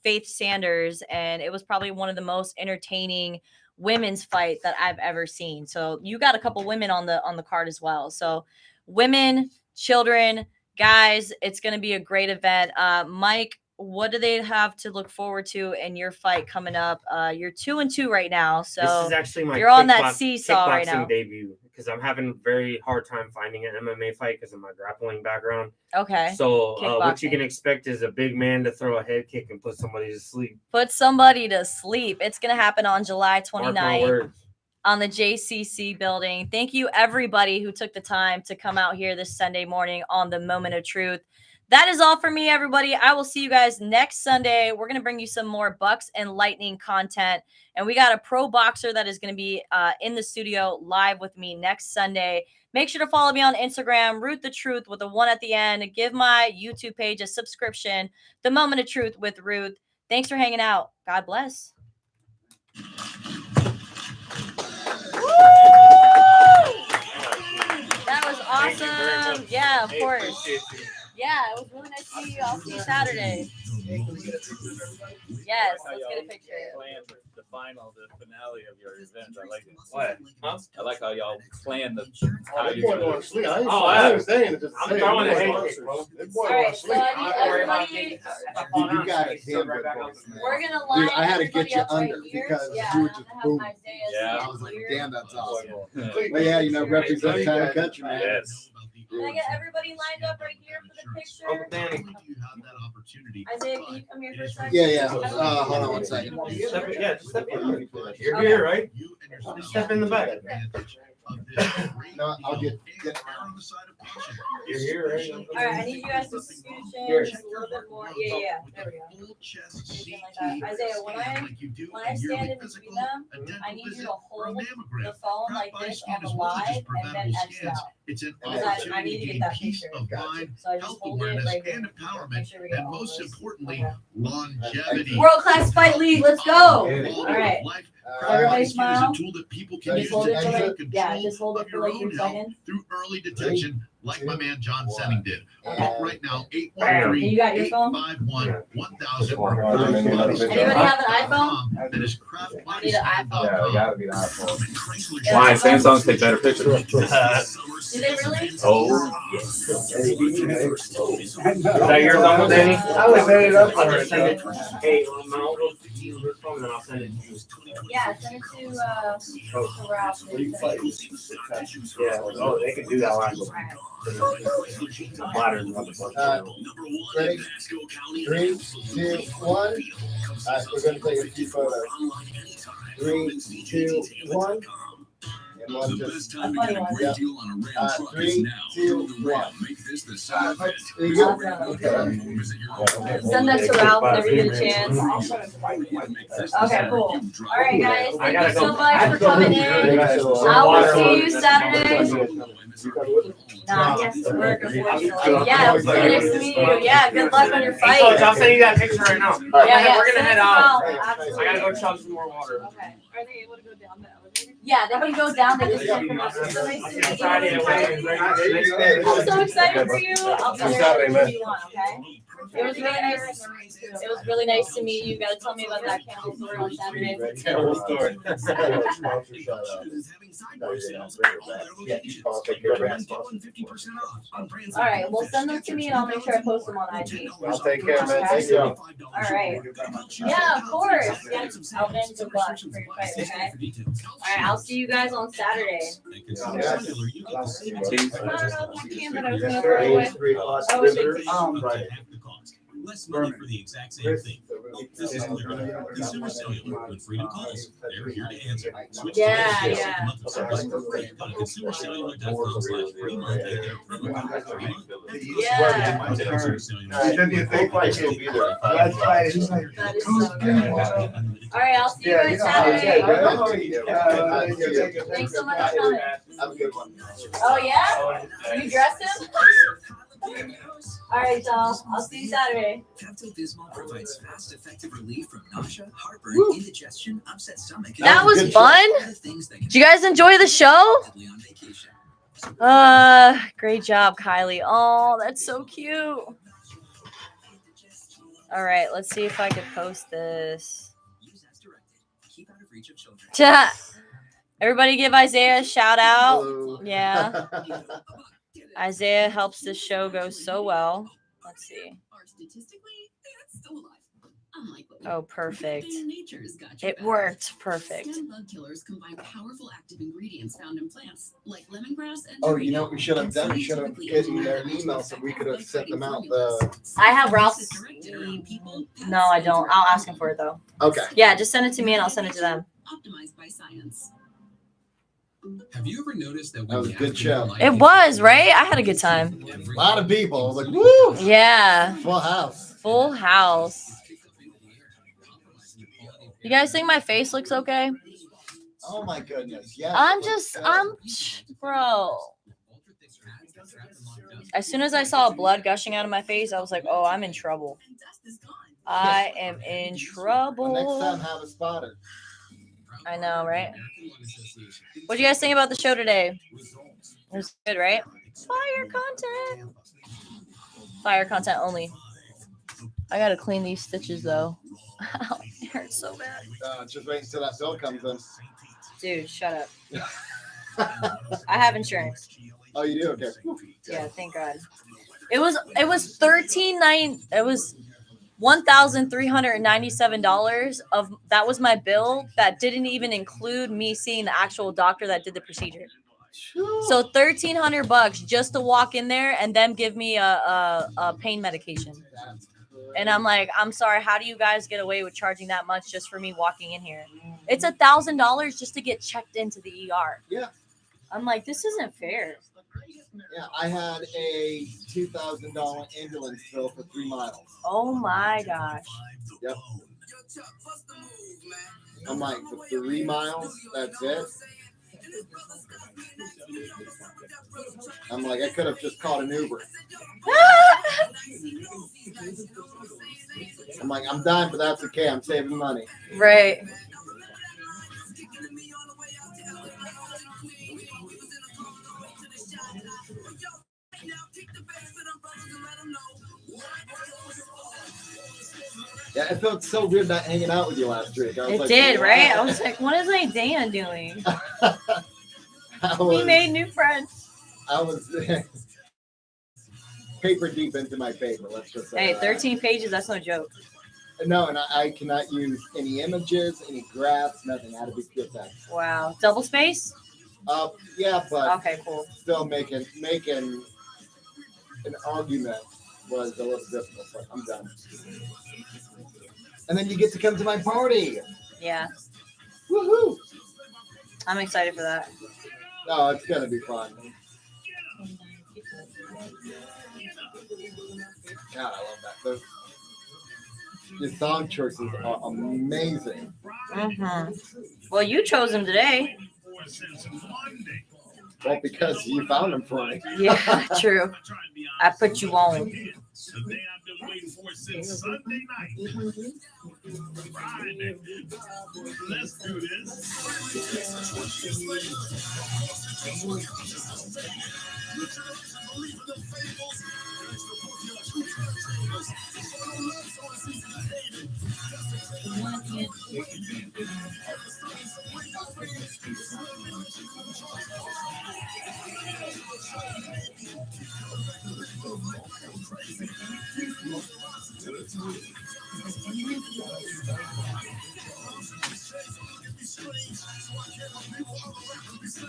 Faith Sanders, and it was probably one of the most entertaining women's fight that I've ever seen. So you got a couple women on the card as well. So women, children, guys, it's going to be a great event. Mike, what do they have to look forward to in your fight coming up? You're 2-2 right now, so
this is actually my
you're on that seesaw right now.
debut because I'm having a very hard time finding an MMA fight because of my grappling background.
Okay.
So what you
Kickboxing.
can expect is a big man to throw a head kick and put somebody to sleep.
Put somebody to sleep. It's going to happen on July
Mark my
29th
words.
on the JCC building. Thank you, everybody who took the time to come out here this Sunday morning on the Moment of Truth. That is all for me, everybody. I will see you guys next Sunday. We're going to bring you some more Bucks and Lightning content. And we got a pro boxer that is going to be in the studio live with me next Sunday. Make sure to follow me on Instagram, Ruth the Truth with a 1 at the end. Give my YouTube page a subscription, The Moment of Truth with Ruth. Thanks for hanging out. God bless. That was awesome. Yeah, of course. Yeah, it was really nice to see you. I'll see you Saturday. Yes, let's get a picture.
The final, the finale of your event. I like it.
What?
Huh? I like how y'all plan the.
I ain't saying it.
I'm throwing a head kick, bro.
All right, so I need everybody.
You got it, damn good boys, man.
We're gonna line
Dude, I had to get
everybody
you
up right
under
here.
because
Yeah,
you were
and
just
I'm gonna
boom.
have Isaiah's
Yeah.
I was like,
here.
damn, that's awesome.
Yeah.
But yeah, you know, represent town and country, man.
Yes.
Can I get everybody lined up right here for the picture?
Uncle Danny.
You have that opportunity.
Isaiah, can you come here for a second?
Yeah. Hold on one second.
Just step in. You're here, right? Just step in the back.
No, I'll get
You're here, right?
All right, I need you guys to scooch in just a little bit more. Yeah. There we go. Something like that. Isaiah, when I stand in between them, I need you to hold the phone like this on the live and then exhale.
It's an
Because I need to get that
peace
picture.
of mind,
So I just
health
hold it
awareness,
right here.
and
Make
empowerment,
sure we get
and
all
most
this.
importantly,
Okay.
longevity.
World Class Fight League, let's go. All right. Everybody
Is a
smile.
tool that people can
Just
use
hold
to
it for like,
take
yeah,
control
just hold it
of
for
your
like
own
3
health
seconds.
through early detection, like my man John Senning did. Call right now,
You got your phone?
813-851-1000.
Anybody have an iPhone?
That is Craft
I
Body
need an
Scan.
iPhone.
Yeah, it gotta be the iPhone.
Why? Samsung take better pictures.
Do they really?
Oh.
Is that yours, Uncle Danny?
I was setting it up for it.
Hey, I'll go to you this phone and then I'll send it to you.
Yeah, send it to Ralph.
Yeah, oh, they can do that line.
Ready? 3, 2, 1. All right, we're gonna take a few photos. 3, 2, 1. And one just.
A funny one.
Yeah. 3, 2, 1. There you go. Okay.
Send that to Ralph whenever you get a chance. Okay, cool. All right, guys. Thank you so much for coming in. I will see you Saturday. Nah, he has to work, unfortunately. Yeah, it was really nice to meet you. Yeah, good luck on your fight.
Coach, I'll send you that picture right now.
Yeah,
We're gonna
send
head
it to
out.
Ralph.
I
Absolutely.
gotta go chug some more water.
Okay. Are they able to go down the elevator? Yeah, they can go down. They just can't come up. So nice to meet you. I'm so excited for you. I'll tell you what you want, okay? It was really nice. It was really nice to meet you. You gotta tell me about that camel story on Saturday.
Camel story.
All right, well, send them to me and I'll make sure I post them on IG.
I'll take care, man. Thank you.
All right. Yeah, of course. Yeah, I'll then good luck for your fight, okay? All right, I'll see you guys on Saturday. I don't know if you can, but I was gonna throw it away. Oh, it's
Less money for the exact same thing. This is literally Consumer Cellular with freedom calls. They're here to answer. Switch
Yeah,
to
yeah.
monthly service for free on consumercellular.com/free-month.
Yeah.
Then you think like he'll be there.
That is so good. All right, I'll see you guys Saturday. Thanks so much for coming.
Have a good one.
Oh, yeah? You dressed him? All right, y'all. I'll see you Saturday.
Pepto-Bismol provides fast, effective relief from nausea, heartburn, indigestion, upset stomach.
That was fun. Did you guys enjoy the show? Great job, Kylie. Oh, that's so cute. All right, let's see if I could post this.
Use as directed. Keep out of
for each of children.
Everybody give Isaiah a shout out.
Hello.
Yeah. Isaiah helps this show go so well. Let's see. Oh, perfect. It worked. Perfect.
Bug killers combine powerful active ingredients found in plants like lemongrass and
Oh, you know what we should have done? We should have given their email so we could have sent them out the.
I have Ralph's. No, I don't. I'll ask him for it though.
Okay.
Yeah, just send it to me and I'll send it to them.
optimized by science.
Have you ever noticed that
That was a good show.
It was, right? I had a good time.
A lot of people. I was like, woo!
Yeah.
Full house.
Full house. You guys think my face looks okay?
Oh my goodness. Yeah.
Bro. As soon as I saw blood gushing out of my face, I was like, oh, I'm in trouble. I am in trouble.
Well, next time, have a spotter.
I know, right? What do you guys think about the show today? It was good, right? Fire content. Fire content only. I gotta clean these stitches though. Ow, it hurts so bad.
Just wait until that bill comes in.
Dude, shut up. I have insurance.
Oh, you do? Okay.
Yeah, thank God. It was $1,397 of that was my bill that didn't even include me seeing the actual doctor that did the procedure. So $1,300 just to walk in there and then give me a pain medication. And I'm like, I'm sorry, how do you guys get away with charging that much just for me walking in here? It's $1,000 just to get checked into the ER.
Yeah.
I'm like, this isn't fair.
Yeah, I had a $2,000 ambulance bill for 3 miles.
Oh my gosh.
Yep. I'm like, for 3 miles, that's it. I'm like, I could have just called an Uber. I'm like, I'm dying, but that's okay. I'm saving money.
Right.
Yeah, it felt so weird not hanging out with you last week. I was
It
like,
did,
wow.
right? I was like, what is Isaiah doing? He made new friends.
I was paper deep into my paper. Let's just say.
Hey,
that.
13 pages, that's no joke.
No, and I cannot use any images, any graphs, nothing. I had to be good text.
Wow. Double space?
Yeah, but
okay, cool.
Still making an argument was a little difficult, but I'm done. And then you get to come to my party.
Yeah.
Woohoo!
I'm excited for that.
No, it's gonna be fun. God, I love that. Your song choices are amazing.
Mm-hmm. Well, you chose him today.
Well, because you found them for me.
Yeah, true. I put you on.
The day I've been waiting for since Sunday night. Friday. Let's do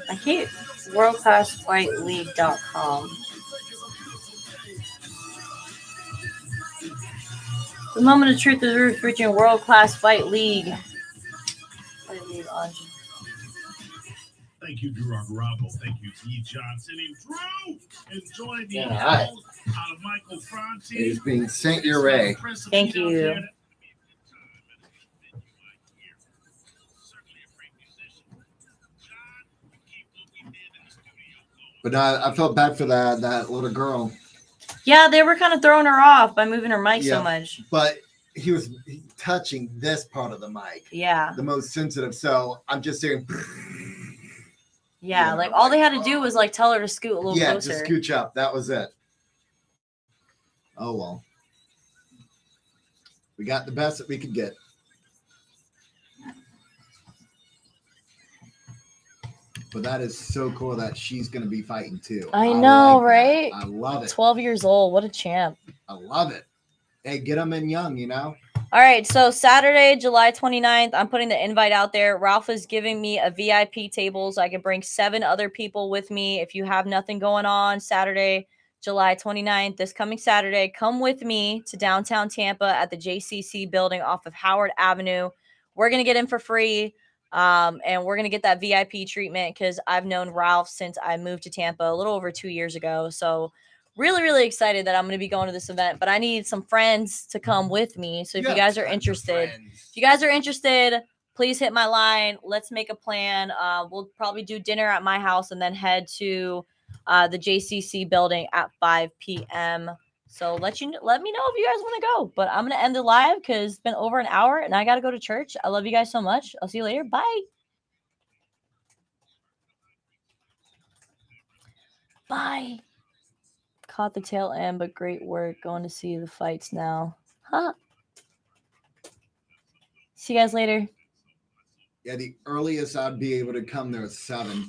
I hate worldclassfightleague.com. The moment of truth is Ruth reaching World Class Fight League.
Thank you, Drew Argarabo. Thank you, E. Johnson. And Drew, enjoy the
All right.
out of Michael Franti.
It is being sent your way.
Thank you.
But I felt bad for that little girl.
Yeah, they were kind of throwing her off by moving her mic so much.
But he was touching this part of the mic.
Yeah.
The most sensitive. So I'm just saying.
Yeah, like all they had to do was like tell her to scoot a little closer.
Yeah, just scooch up. That was it. Oh well. We got the best that we could get. But that is so cool that she's going to be fighting too.
I know,
like that.
right?
I love it.
12 years old. What a champ.
I love it. Hey, get them in young, you know?
All right, so Saturday, July 29th, I'm putting the invite out there. Ralph is giving me a VIP table so I can bring 7 other people with me. If you have nothing going on Saturday, July 29th, this coming Saturday, come with me to downtown Tampa at the JCC building off of Howard Avenue. We're going to get in for free, and we're going to get that VIP treatment because I've known Ralph since I moved to Tampa a little over 2 years ago. So really, really excited that I'm going to be going to this event, but I need some friends to come with me. So if you guys are interested, please hit my line. Let's make a plan. We'll probably do dinner at my house and then head to the JCC building at 5 p.m. So let me know if you guys want to go. But I'm going to end the live because it's been over an hour and I got to go to church. I love you guys so much. I'll see you later. Bye. Bye. Caught the tail end, but great work. Going to see the fights now. Huh? See you guys later.
Yeah, the earliest I'd be able to come there is 7.